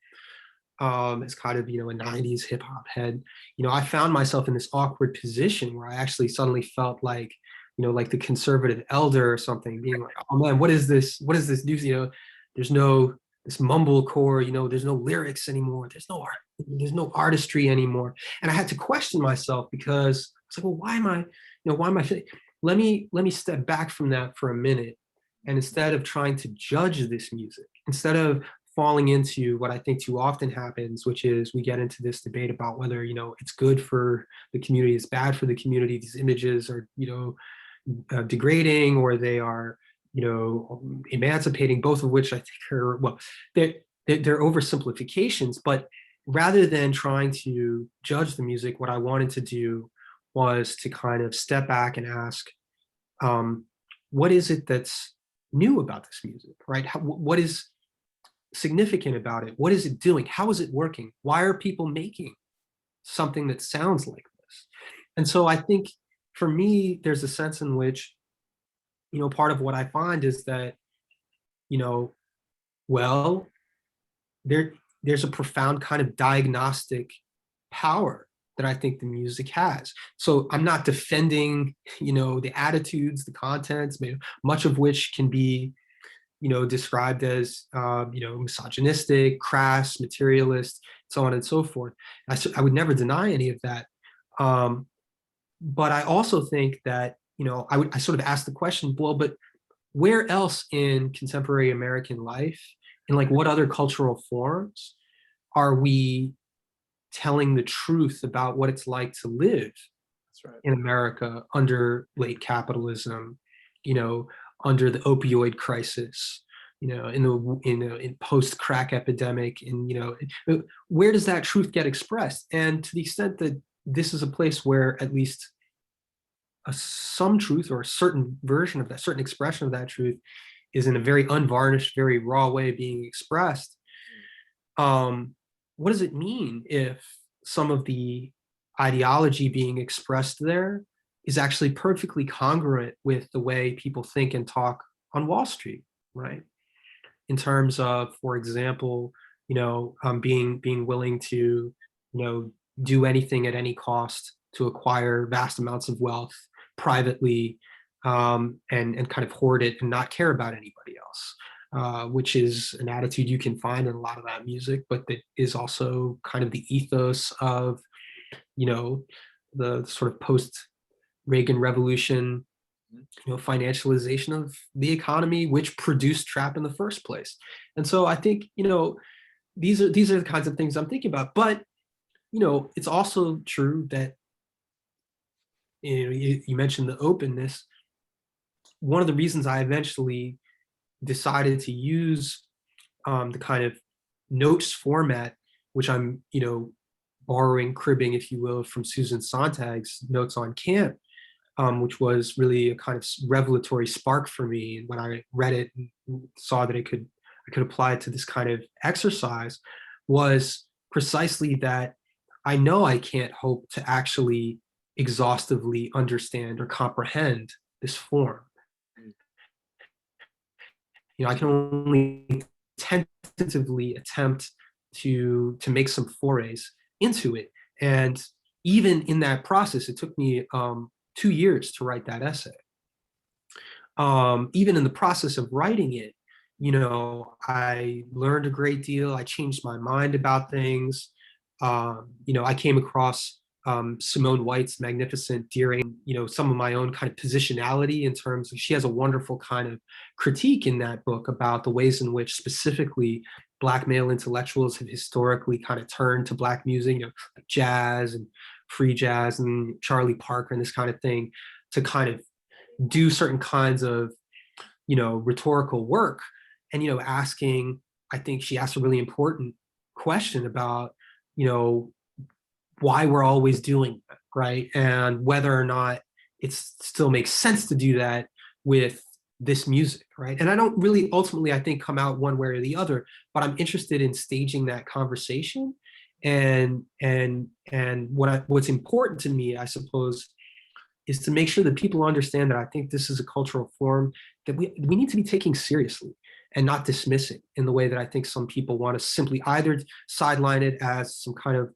as kind of, a 90s hip hop head, I found myself in this awkward position where I actually suddenly felt like, like the conservative elder or something, being like, oh man, what is this? What is this new? There's no, this mumblecore, there's no lyrics anymore. There's no art, there's no artistry anymore. And I had to question myself because it's like, well, why am I feeling? Let me step back from that for a minute. And instead of trying to judge this music, instead of falling into what I think too often happens, which is we get into this debate about whether, it's good for the community, it's bad for the community, these images are, degrading, or they are, emancipating, both of which I think are, well, they're oversimplifications. But rather than trying to judge the music, what I wanted to do was to kind of step back and ask, what is it that's new about this music, right? What is significant about it? What is it doing? How is it working? Why are people making something that sounds like this? And so I think for me, there's a sense in which, part of what I find is that, well, there's a profound kind of diagnostic power that I think the music has. So I'm not defending, the attitudes, the contents, much of which can be, described as, misogynistic, crass, materialist, so on and so forth. I would never deny any of that. But I also think that, I sort of asked the question, well, but where else in contemporary American life, in like what other cultural forms are we telling the truth about what it's like to live in America under late capitalism, under the opioid crisis, in post-crack epidemic, and where does that truth get expressed? And to the extent that this is a place where at least some truth or a certain version of that, certain expression of that truth is in a very unvarnished, very raw way being expressed, what does it mean if some of the ideology being expressed there is actually perfectly congruent with the way people think and talk on Wall Street, right? In terms of, for example, being willing to, do anything at any cost to acquire vast amounts of wealth privately, and kind of hoard it and not care about anybody else, which is an attitude you can find in a lot of that music, but that is also kind of the ethos of, the sort of post-Reagan revolution, financialization of the economy, which produced trap in the first place. And so I think, these are the kinds of things I'm thinking about. But, it's also true that, you mentioned the openness. One of the reasons I eventually decided to use the kind of notes format, which I'm, borrowing, cribbing, if you will, from Susan Sontag's Notes on Camp, which was really a kind of revelatory spark for me. And when I read it and saw that I could apply it to this kind of exercise, was precisely that I know I can't hope to actually exhaustively understand or comprehend this form. I can only tentatively attempt to make some forays into it. And even in that process, it took me 2 years to write that essay. Even in the process of writing it, I learned a great deal. I changed my mind about things. I came across Simone White's magnificent Deering, some of my own kind of positionality in terms of, she has a wonderful kind of critique in that book about the ways in which specifically Black male intellectuals have historically kind of turned to Black music, like jazz and free jazz and Charlie Parker and this kind of thing, to kind of do certain kinds of, rhetorical work. And, asking, I think she asked a really important question about, why we're always doing that, right? And whether or not it still makes sense to do that with this music, right? And I don't really ultimately, I think, come out one way or the other, but I'm interested in staging that conversation. And what's important to me, I suppose, is to make sure that people understand that I think this is a cultural form that we need to be taking seriously and not dismissing in the way that I think some people want to simply either sideline it as some kind of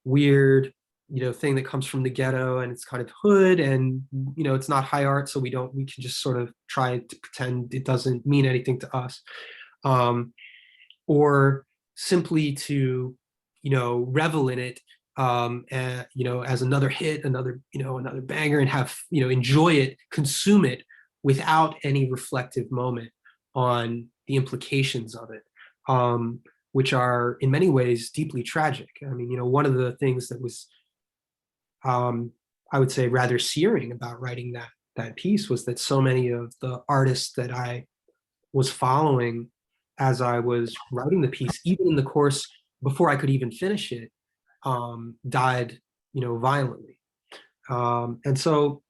weird, thing that comes from the ghetto and it's kind of hood and, it's not high art. So we can just sort of try to pretend it doesn't mean anything to us. Or simply to, revel in it, as another hit, another banger, and have, enjoy it, consume it without any reflective moment on the implications of it, which are in many ways deeply tragic. I mean, one of the things that was, I would say, rather searing about writing that piece was that so many of the artists that I was following as I was writing the piece, even in the course before I could even finish it, died, violently. And so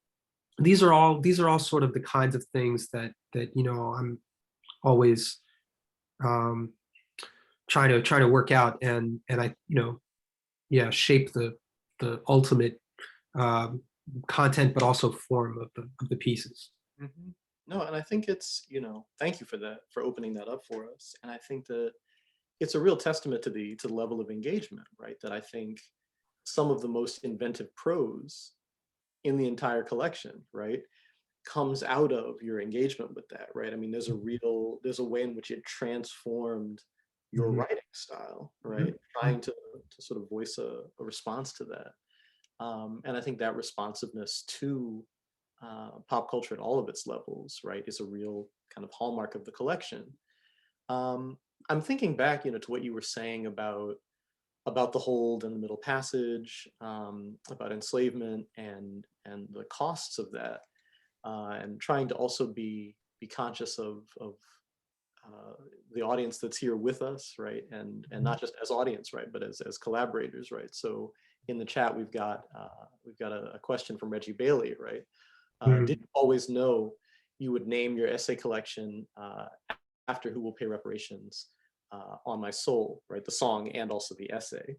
these are all sort of the kinds of things that I'm always trying to work out and I shape the ultimate content, but also form of the pieces. Mm-hmm. No, and I think it's, thank you for that, for opening that up for us. And I think that it's a real testament to the level of engagement, right? That I think some of the most inventive prose in the entire collection, right, comes out of your engagement with that, right? I mean, there's a way in which it transformed your writing style, right? Trying to sort of voice a response to that. And I think that responsiveness to pop culture at all of its levels, right, is a real kind of hallmark of the collection. I'm thinking back, to what you were saying about the hold and the Middle Passage, about enslavement and the costs of that, and trying to also be conscious of the audience that's here with us, right, and not just as audience, right, but as collaborators, right. So in the chat we've got a question from Reggie Bailey, right. Did you always know you would name your essay collection after Who Will Pay Reparations on My Soul, right? The song and also the essay.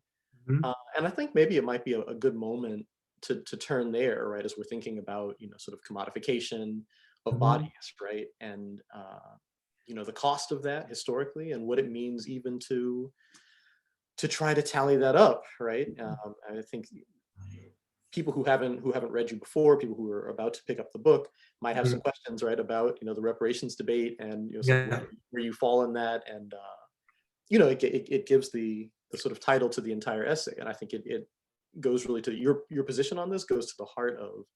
And I think maybe it might be a good moment to turn there, right? As we're thinking about, sort of commodification of bodies, right? And, the cost of that historically and what it means even to try to tally that up, right? I think people who haven't read you before, people who are about to pick up the book, might have some questions, right, about the reparations debate and where you fall in that, and it gives the sort of title to the entire essay, and I think it goes really to your position on this, goes to the heart of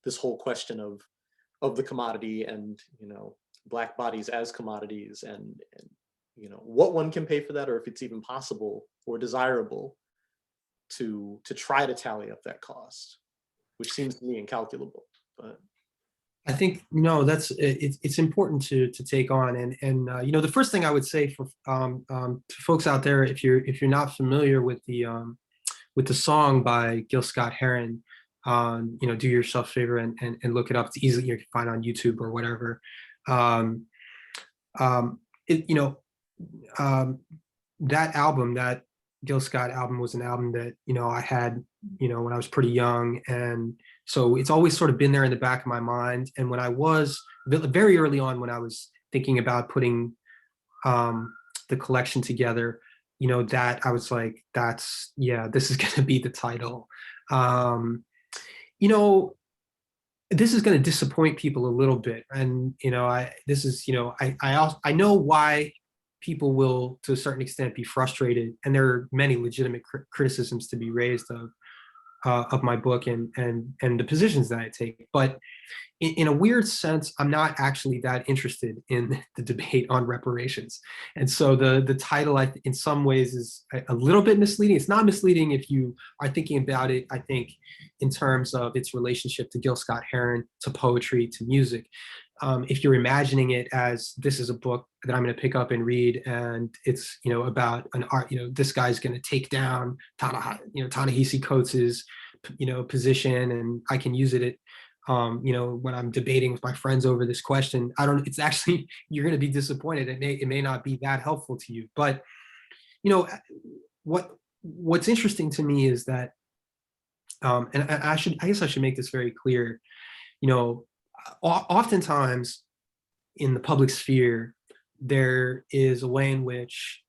this whole question of the commodity and Black bodies as commodities, and what one can pay for that, or if it's even possible or desirable to try to tally up that cost, which seems to me incalculable. But I think it's important to take on, and the first thing I would say for to folks out there, if you're not familiar with the song by Gil Scott-Heron, do yourself a favor and look it up. It's easy, you can find on YouTube or whatever. Um, it, you know, that album, that Gil Scott album, was an album that, I had, when I was pretty young. And so it's always sort of been there in the back of my mind. And when I was very early on, when I was thinking about putting the collection together, that I was like, this is going to be the title. This is going to disappoint people a little bit. And, I know why people will, to a certain extent, be frustrated. And there are many legitimate criticisms to be raised of my book and the positions that I take. But in a weird sense, I'm not actually that interested in the debate on reparations. And so the title, in some ways, is a little bit misleading. It's not misleading if you are thinking about it, I think, in terms of its relationship to Gil Scott Heron, to poetry, to music. If you're imagining it as, this is a book that I'm going to pick up and read, and it's about an art, this guy's going to take down Ta-Nehisi Coates' position, and I can use it at when I'm debating with my friends over this question. It's actually, you're going to be disappointed. It may not be that helpful to you. But what's interesting to me is that, and I guess I should make this very clear. Oftentimes in the public sphere, there is a way in which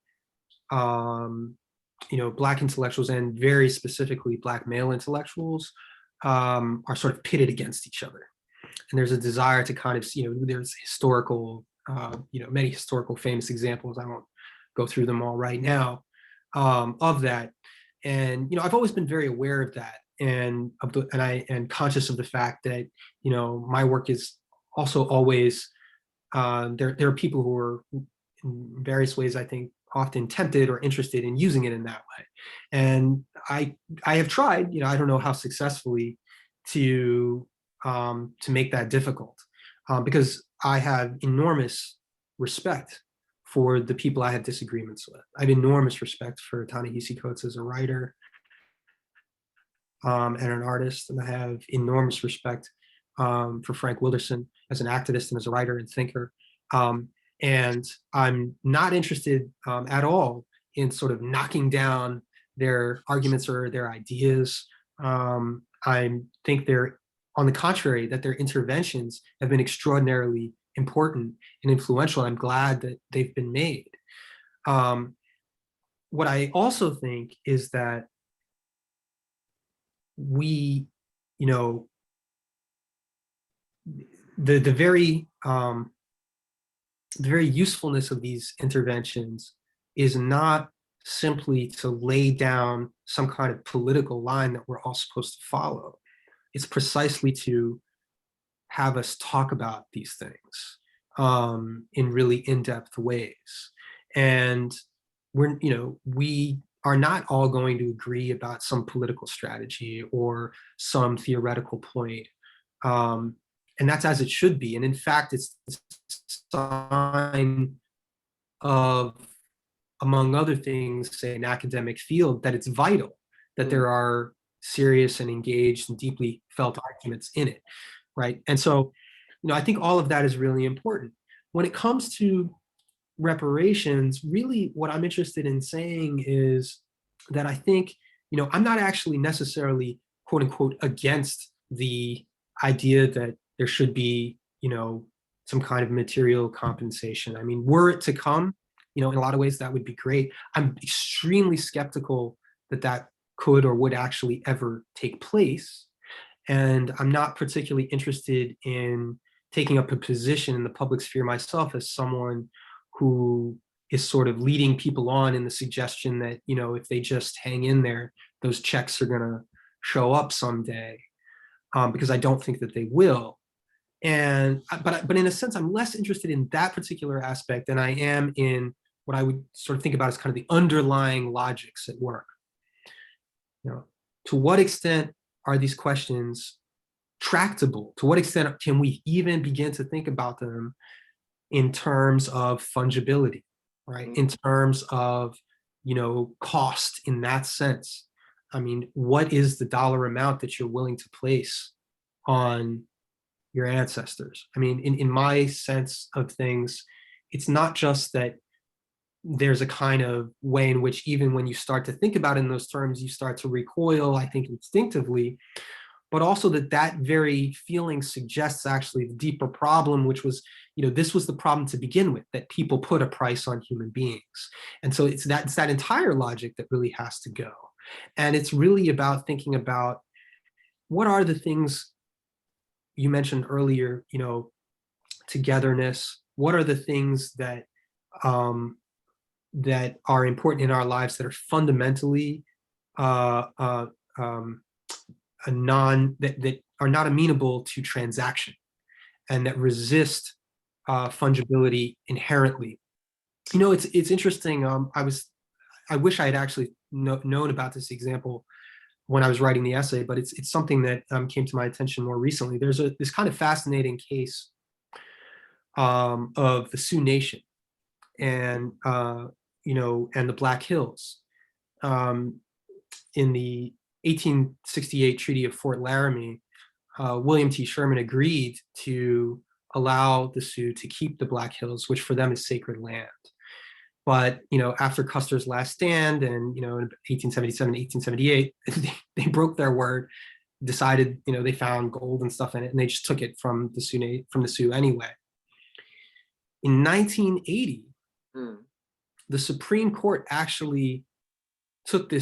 Black intellectuals, and very specifically Black male intellectuals, are sort of pitted against each other. And there's a desire to kind of, there's historical, many historical famous examples. I won't go through them all right now, of that. And, I've always been very aware of that, and conscious of the fact that, my work is also always, there are people who are in various ways, I think, often tempted or interested in using it in that way. And I have tried, I don't know how successfully, to make that difficult, because I have enormous respect for the people I have disagreements with. I have enormous respect for Ta-Nehisi Coates as a writer and an artist, and I have enormous respect for Frank Wilderson as an activist and as a writer and thinker. And I'm not interested at all in sort of knocking down their arguments or their ideas. I think on the contrary, that their interventions have been extraordinarily important and influential. I'm glad that they've been made. What I also think is that we, the very usefulness of these interventions is not simply to lay down some kind of political line that we're all supposed to follow. It's precisely to have us talk about these things in really in-depth ways. And we are not all going to agree about some political strategy or some theoretical point. And that's as it should be. And in fact, it's a sign of, among other things, say, an academic field, that it's vital that there are serious and engaged and deeply felt arguments in it, right? And so, I think all of that is really important. When it comes to reparations, really what I'm interested in saying is that I think, I'm not actually necessarily, quote unquote, against the idea that there should be, some kind of material compensation. I mean, were it to come, in a lot of ways, that would be great. I'm extremely skeptical that that could or would actually ever take place. And I'm not particularly interested in taking up a position in the public sphere myself as someone who is sort of leading people on in the suggestion that, if they just hang in there, those checks are going to show up someday, because I don't think that they will. But in a sense, I'm less interested in that particular aspect than I am in what I would sort of think about as kind of the underlying logics at work. To what extent are these questions tractable? To what extent can we even begin to think about them in terms of fungibility, right? In terms of, cost in that sense. I mean, what is the dollar amount that you're willing to place on your ancestors? I mean, in my sense of things, it's not just that there's a kind of way in which even when you start to think about it in those terms, you start to recoil, I think, instinctively, but also that very feeling suggests actually the deeper problem, which was, this was the problem to begin with, that people put a price on human beings. And so it's that entire logic that really has to go. And it's really about thinking about what are the things you mentioned earlier, togetherness. What are the things that that are important in our lives that are fundamentally that are not amenable to transaction and that resist fungibility inherently. It's interesting. I wish I had actually known about this example when I was writing the essay, but it's something that came to my attention more recently. There's this kind of fascinating case of the Sioux Nation and and the Black Hills in the 1868 Treaty of Fort Laramie. William T. Sherman agreed to allow the Sioux to keep the Black Hills, which for them is sacred land. But after Custer's last stand, and in 1877, 1878, they broke their word, decided they found gold and stuff in it, and they just took it from the Sioux anyway. In 1980, the Supreme Court actually took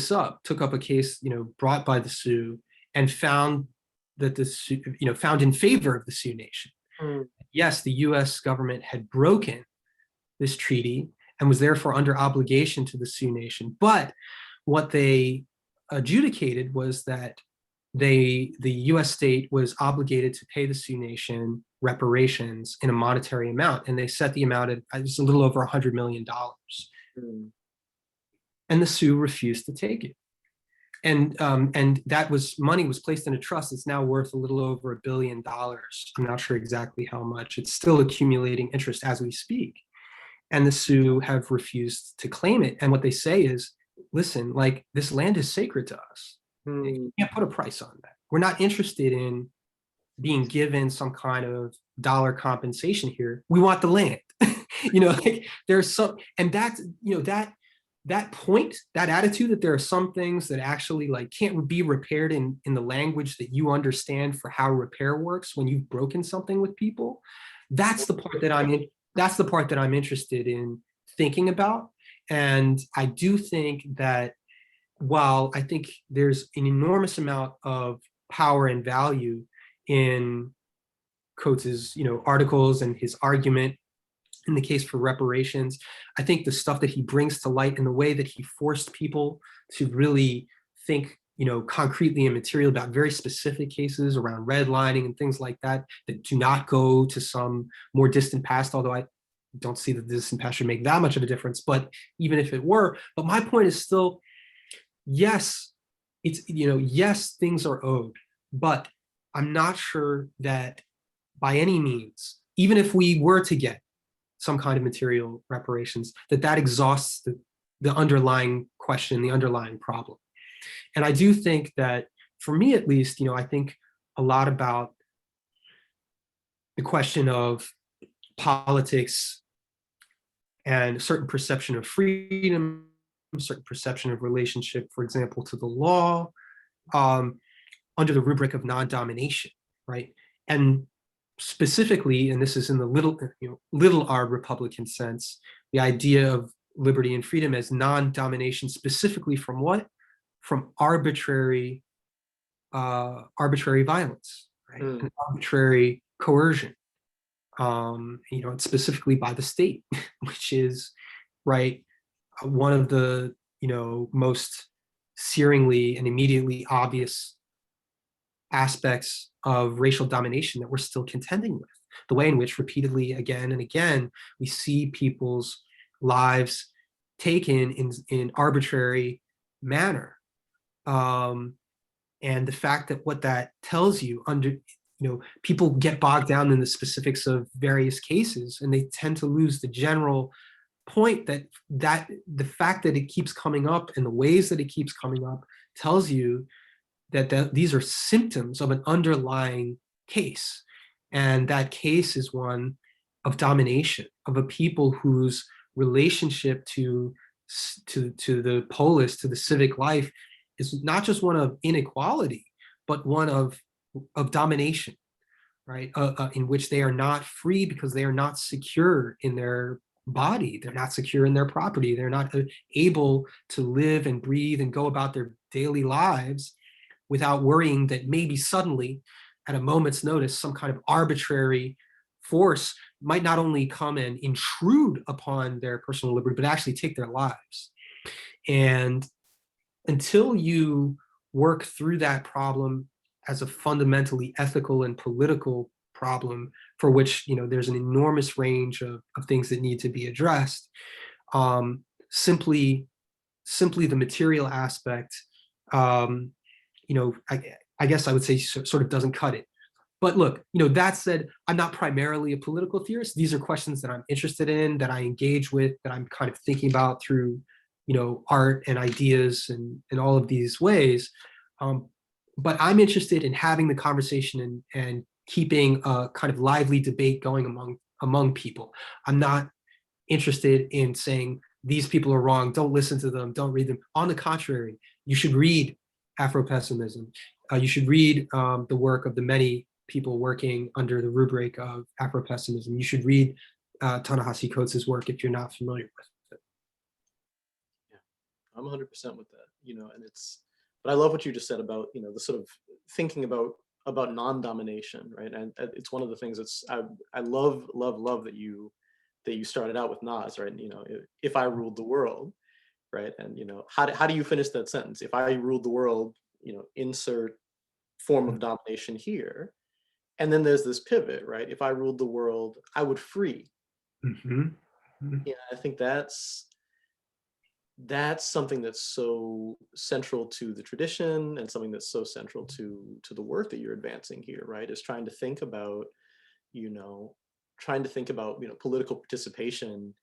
up a case brought by the Sioux, and found that the Sioux, found in favor of the Sioux Nation. Yes, the U.S. government had broken this treaty and was therefore under obligation to the Sioux Nation. But what they adjudicated was that the U.S. state was obligated to pay the Sioux Nation reparations in a monetary amount, and they set the amount at just a little over $100 million. And the Sioux refused to take it. And that money was placed in a trust. It's now worth a little over $1 billion. I'm not sure exactly how much. It's still accumulating interest as we speak. And the Sioux have refused to claim it. And what they say is, listen, this land is sacred to us. You can't put a price on that. We're not interested in being given some kind of dollar compensation here. We want the land. There's some, and that's, that point, that attitude that there are some things that actually can't be repaired in the language that you understand for how repair works when you've broken something with people. That's the part that I'm interested in thinking about. And I do think that while I think there's an enormous amount of power and value in Coates's, articles and his argument in the case for reparations, I think the stuff that he brings to light and the way that he forced people to really think, concretely and materially about very specific cases around redlining and things like that do not go to some more distant past, although I don't see that the distant past should make that much of a difference, but even if it were. But my point is still, yes, it's, yes, things are owed, but I'm not sure that by any means, even if we were to get some kind of material reparations, that exhausts the underlying question, the underlying problem. And I do think that, for me at least, I think a lot about the question of politics and a certain perception of freedom, a certain perception of relationship, for example, to the law, under the rubric of non-domination, right? And specifically, and this is in the little r Republican sense, the idea of liberty and freedom as non-domination, specifically from what? From arbitrary violence, right? And arbitrary coercion, specifically by the state, which is, right, one of the, most searingly and immediately obvious aspects of racial domination that we're still contending with. The way in which repeatedly, again and again, we see people's lives taken in arbitrary manner. And the fact that what that tells you, people get bogged down in the specifics of various cases, and they tend to lose the general point that the fact that it keeps coming up and the ways that it keeps coming up tells you that these are symptoms of an underlying case. And that case is one of domination, of a people whose relationship to the polis, to the civic life, is not just one of inequality, but one of domination, right? In which they are not free because they are not secure in their body, they're not secure in their property, they're not able to live and breathe and go about their daily lives without worrying that maybe suddenly, at a moment's notice, some kind of arbitrary force might not only come and intrude upon their personal liberty, but actually take their lives. And until you work through that problem as a fundamentally ethical and political problem, for which, you know, there's an enormous range of things that need to be addressed, simply the material aspect, you know, I guess I would say sort of doesn't cut it. But look, you know, that said, I'm not primarily a political theorist. These are questions that I'm interested in, that I engage with, that I'm kind of thinking about through, you know, art and ideas and all of these ways. But I'm interested in having the conversation and keeping a kind of lively debate going among people. I'm not interested in saying these people are wrong, don't listen to them, don't read them. On the contrary, you should read Afro-pessimism. You should read the work of the many people working under the rubric of Afro-pessimism. You should read Ta-Nehisi Coates' work if you're not familiar with it. Yeah, I'm 100% with that, you know, and but I love what you just said about, you know, the sort of thinking about non-domination, right? And it's one of the things that's, I love that you started out with Nas, right? You know, if I ruled the world, right? And, you know, how do you finish that sentence? If I ruled the world, you know, insert form of domination here. And then there's this pivot, right? If I ruled the world, I would free. Mm-hmm. Mm-hmm. Yeah, I think that's something that's so central to the tradition, and something that's so central to the work that you're advancing here, right? Is trying to think about, you know, political participation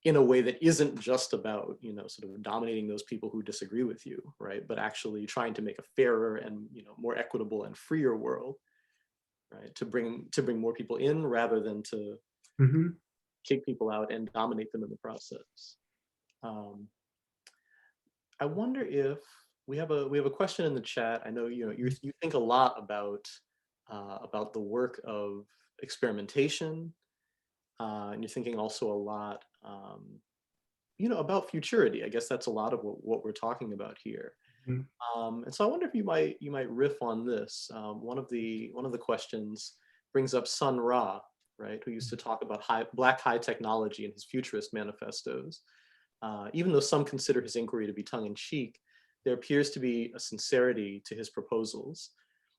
in a way that isn't just about, you know, sort of dominating those people who disagree with you, right? But actually trying to make a fairer and, you know, more equitable and freer world, right? To bring more people in rather than to Mm-hmm. kick people out and dominate them in the process. I wonder if we have a question in the chat. I know, you know, you think a lot about the work of experimentation, and you're thinking also a lot, you know, about futurity. I guess that's a lot of what we're talking about here. Mm-hmm. And so I wonder if you might riff on this. One of the questions brings up Sun Ra, right, who used to talk about black high technology in his futurist manifestos. Even though some consider his inquiry to be tongue-in-cheek, there appears to be a sincerity to his proposals.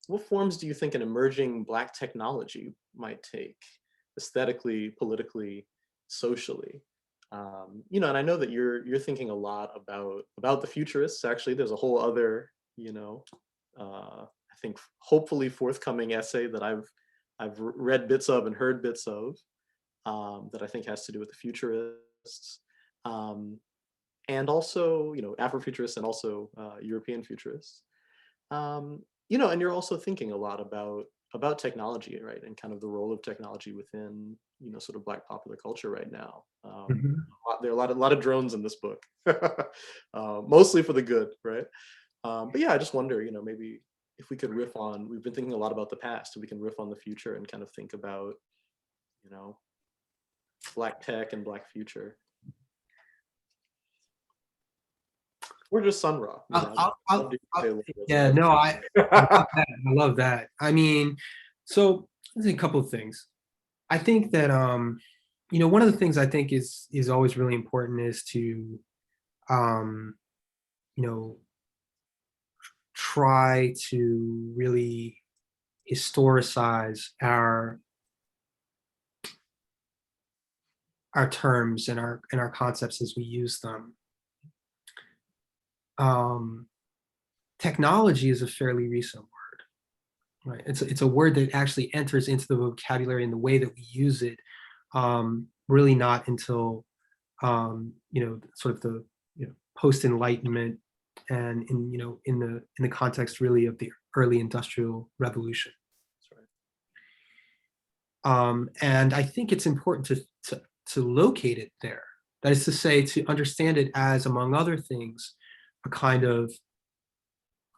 What forms do you think an emerging black technology might take, aesthetically, politically, socially? You know, and I know that you're thinking a lot about the futurists. Actually, there's a whole other, you know, I think hopefully forthcoming essay that I've read bits of and heard bits of, that I think has to do with the futurists. And also, you know, Afrofuturists and also European futurists. You know, and you're also thinking a lot about technology, right? And kind of the role of technology within, you know, sort of Black popular culture right now. Mm-hmm. There are a lot of drones in this book, mostly for the good, right? But yeah, I just wonder, you know, maybe if we could riff on, we've been thinking a lot about the past, so we can riff on the future and kind of think about, you know, Black tech and Black future. Or just Sun Ra. Yeah, no, I love that. I mean, so there's a couple of things. I think that you know, one of the things I think is always really important is to you know, try to really historicize our terms and our concepts as we use them. Technology is a fairly recent word, right? It's a word that actually enters into the vocabulary and the way that we use it, really not until sort of the post-Enlightenment, and in the context really of the early Industrial Revolution. That's right. And I think it's important to locate it there. That is to say, to understand it as, among other things, a kind of,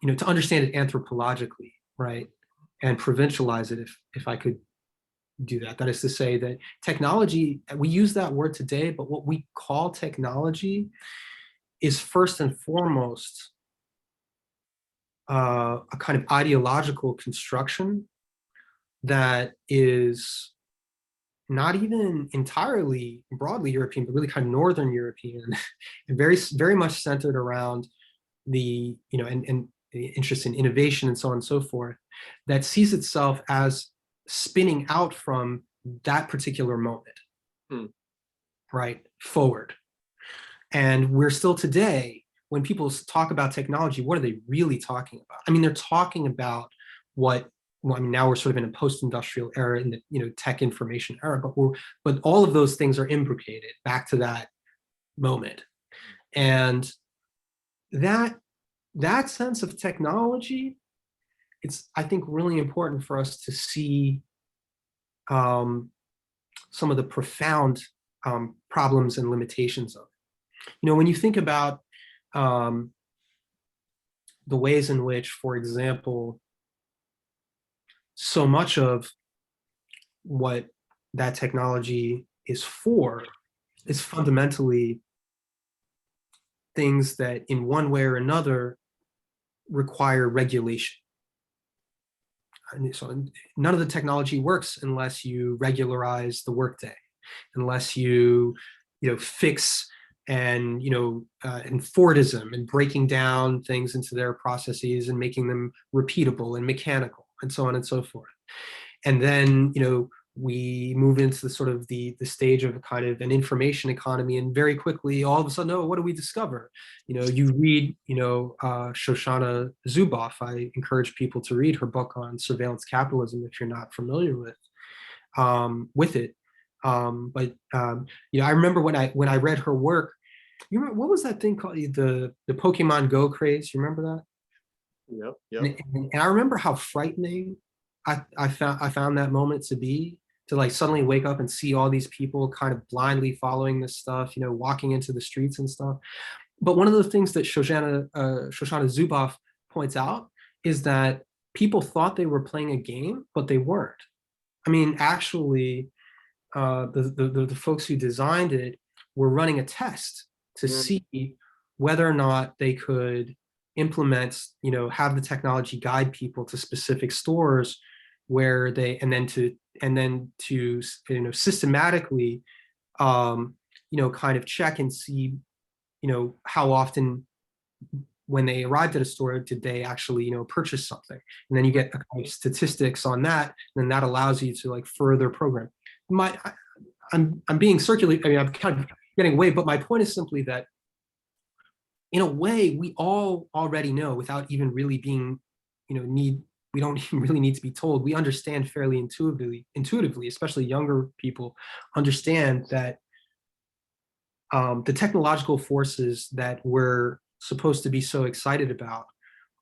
to understand it anthropologically, right? And provincialize it, if I could do that. That is to say that technology, we use that word today, but what we call technology is first and foremost a kind of ideological construction that is not even entirely broadly European, but really kind of Northern European, and very, very much centered around the, and the interest in innovation and so on and so forth, that sees itself as spinning out from that particular moment, right, forward. And we're still today, when people talk about technology, what are they really talking about? I mean, they're talking about now we're sort of in a post-industrial era, in the tech information era, but all of those things are imbricated back to that moment. And that sense of technology, it's, I think, really important for us to see some of the profound problems and limitations of it. When you think about the ways in which, for example, so much of what that technology is for is fundamentally things that in one way or another require regulation. And so none of the technology works unless you regularize the workday, unless you fix and Fordism and breaking down things into their processes and making them repeatable and mechanical and so on and so forth. And then we move into the sort of the stage of a kind of an information economy, and very quickly, all of a sudden, what do we discover? You read, Shoshana Zuboff. I encourage people to read her book on surveillance capitalism if you're not familiar with it. I remember when I read her work. You remember, what was that thing called? The Pokemon Go craze. You remember that? Yep. And I remember how frightening I found that moment to be, to like suddenly wake up and see all these people kind of blindly following this stuff, walking into the streets and stuff. But one of the things that Shoshana Zuboff points out is that people thought they were playing a game, but they weren't. I mean, actually, the folks who designed it were running a test to see whether or not they could implement, have the technology guide people to specific stores where they, and then to systematically, kind of check and see, how often when they arrived at a store did they actually, purchase something. And then you get kind of statistics on that, and then that allows you to like further program. I'm being circular. I mean, I'm kind of getting away, but my point is simply that in a way, we all already know, without even really being, we don't even really need to be told. We understand fairly intuitively, especially younger people understand that the technological forces that we're supposed to be so excited about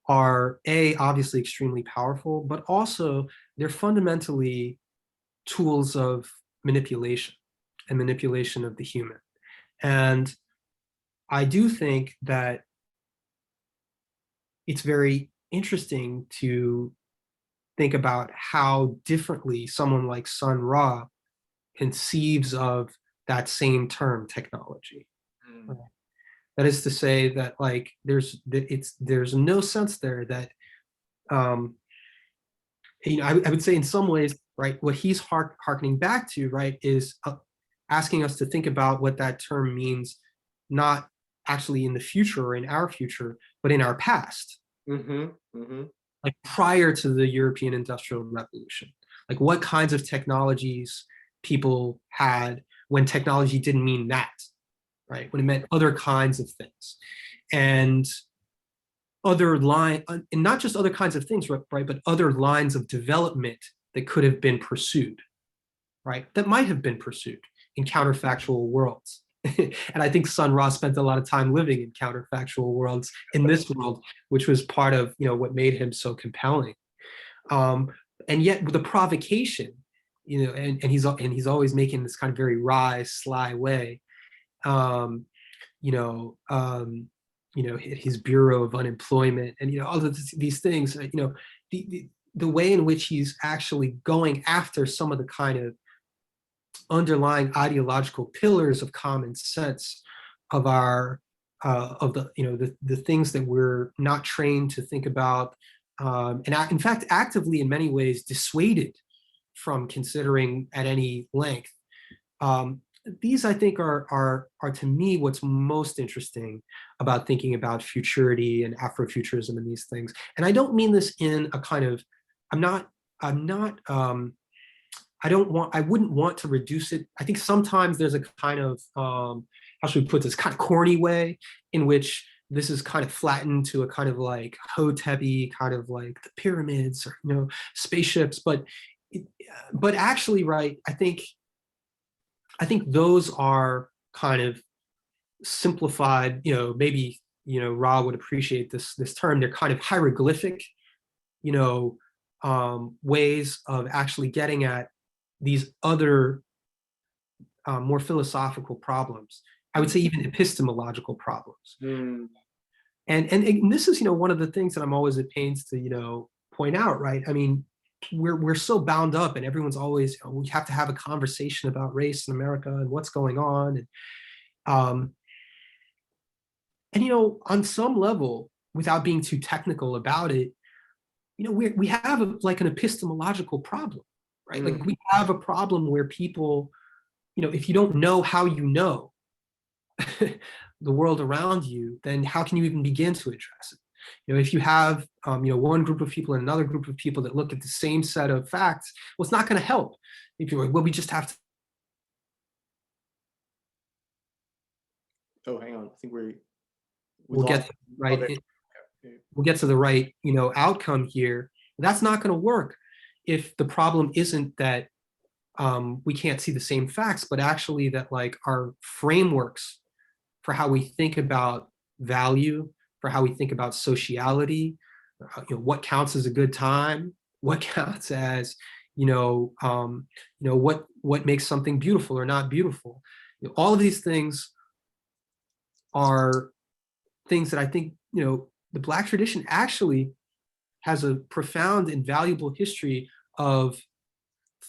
are obviously extremely powerful, but also they're fundamentally tools of manipulation and manipulation of the human. And I do think that it's very interesting to think about how differently someone like Sun Ra conceives of that same term, technology. Right? That is to say that like there's no sense there that I would say in some ways, right, what he's hearkening back to, right, is asking us to think about what that term means, not actually in the future or in our future, but in our past. Like prior to the European Industrial Revolution, like what kinds of technologies people had when technology didn't mean that, right? When it meant other kinds of things, and not just other kinds of things, right? But other lines of development that could have been pursued, right? That might have been pursued in counterfactual worlds. And I think Sun Ra spent a lot of time living in counterfactual worlds in this world, which was part of, what made him so compelling. And yet the provocation, and he's always making this kind of very wry, sly way. His Bureau of Unemployment, and all of these things. The way in which he's actually going after some of the kind of underlying ideological pillars of common sense of our of the things that we're not trained to think about, and in fact actively in many ways dissuaded from considering at any length. These I think are to me what's most interesting about thinking about futurity and Afrofuturism and these things. And I don't mean this in a kind of, I wouldn't want to reduce it. I think sometimes there's a kind of, how should we put this, kind of corny way in which this is kind of flattened to a kind of like Hotep-y, kind of like the pyramids or, spaceships. But actually, right, I think those are kind of simplified, maybe, Ra would appreciate this term. They're kind of hieroglyphic, ways of actually getting at these other more philosophical problems. I would say even epistemological problems. Mm. And this is, one of the things that I'm always at pains to, point out, right? I mean, we're so bound up, and everyone's always, we have to have a conversation about race in America and what's going on. And on some level, without being too technical about it, we have an epistemological problem, right? Like we have a problem where people, if you don't know how the world around you, then how can you even begin to address it? If you have, one group of people and another group of people that look at the same set of facts, well, it's not going to help. If you're like, well, we just have to. Oh, hang on. I think we'll get to, right. Okay. We'll get to the right, outcome here. That's not going to work if the problem isn't that we can't see the same facts, but actually that like our frameworks for how we think about value, for how we think about sociality, what counts as a good time, what counts as, what makes something beautiful or not beautiful. All of these things are things that I think, the Black tradition actually has a profound and valuable history of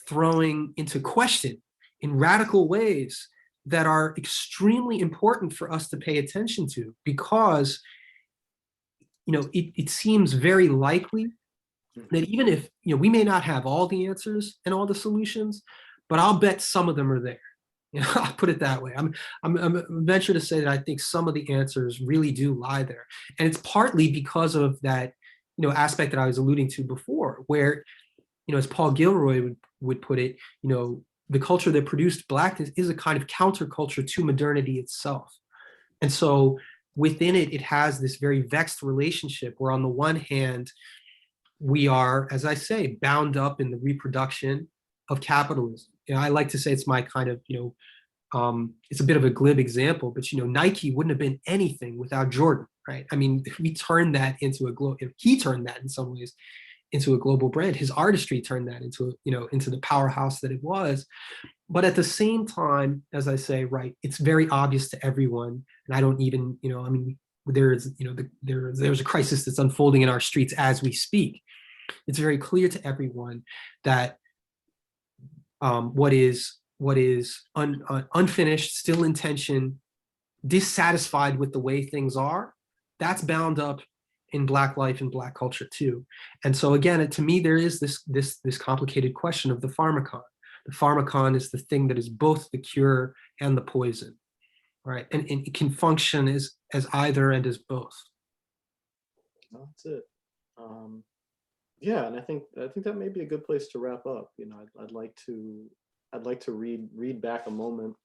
throwing into question in radical ways that are extremely important for us to pay attention to, because it seems very likely that even if we may not have all the answers and all the solutions, but I'll bet some of them are there. I'll put it that way. I'm venture to say that I think some of the answers really do lie there, and it's partly because of that aspect that I was alluding to before, where as Paul Gilroy would put it, the culture that produced Blackness is a kind of counterculture to modernity itself. And so within it, it has this very vexed relationship where on the one hand, we are, as I say, bound up in the reproduction of capitalism. I like to say it's my kind of, it's a bit of a glib example, but Nike wouldn't have been anything without Jordan, right? I mean, we turned that into he turned that in some ways into a global brand. His artistry turned that into, into the powerhouse that it was. But at the same time, as I say, right, it's very obvious to everyone. And I don't even, there's a crisis that's unfolding in our streets as we speak. It's very clear to everyone that what is unfinished, still in tension, dissatisfied with the way things are, that's bound up in Black life and Black culture too. And so again, to me, there is this complicated question of the pharmacon. The pharmacon is the thing that is both the cure and the poison, right? And it can function as either and as both. That's it. Yeah, and I think that may be a good place to wrap up. I'd like to read back a moment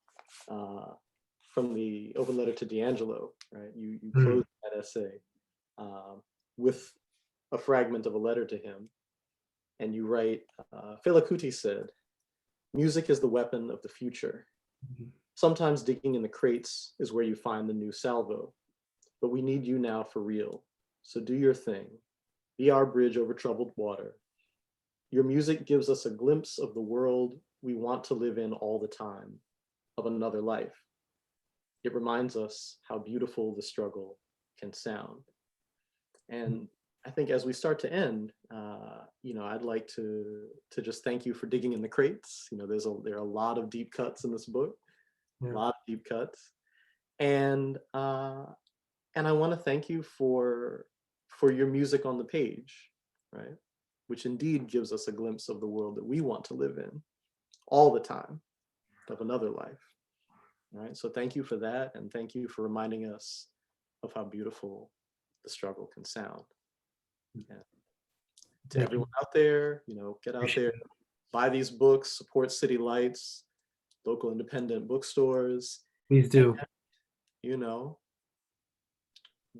from the open letter to D'Angelo. Right, you close that essay with a fragment of a letter to him, and you write, Fela Kuti said, "Music is the weapon of the future. Sometimes digging in the crates is where you find the new salvo, but we need you now for real. So do your thing. Be our bridge over troubled water. Your music gives us a glimpse of the world we want to live in all the time, of another life. It reminds us how beautiful the struggle can sound. And I think as we start to end, I'd like to just thank you for digging in the crates. There are a lot of deep cuts in this book, a lot of deep cuts, and I want to thank you for your music on the page, right? Which indeed gives us a glimpse of the world that we want to live in all the time, of another life, right? So thank you for that, and thank you for reminding us of how beautiful the struggle can sound. And to everyone out there, get out there, buy these books, support City Lights, local independent bookstores. Please do. And,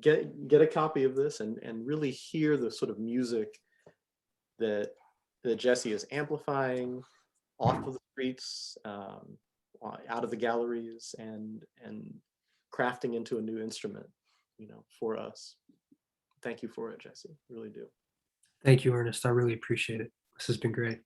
get a copy of this and really hear the sort of music that Jesse is amplifying off of the streets, out of the galleries, and crafting into a new instrument, for us. Thank you for it, Jesse. Really do. Thank you, Ernest. I really appreciate it. This has been great.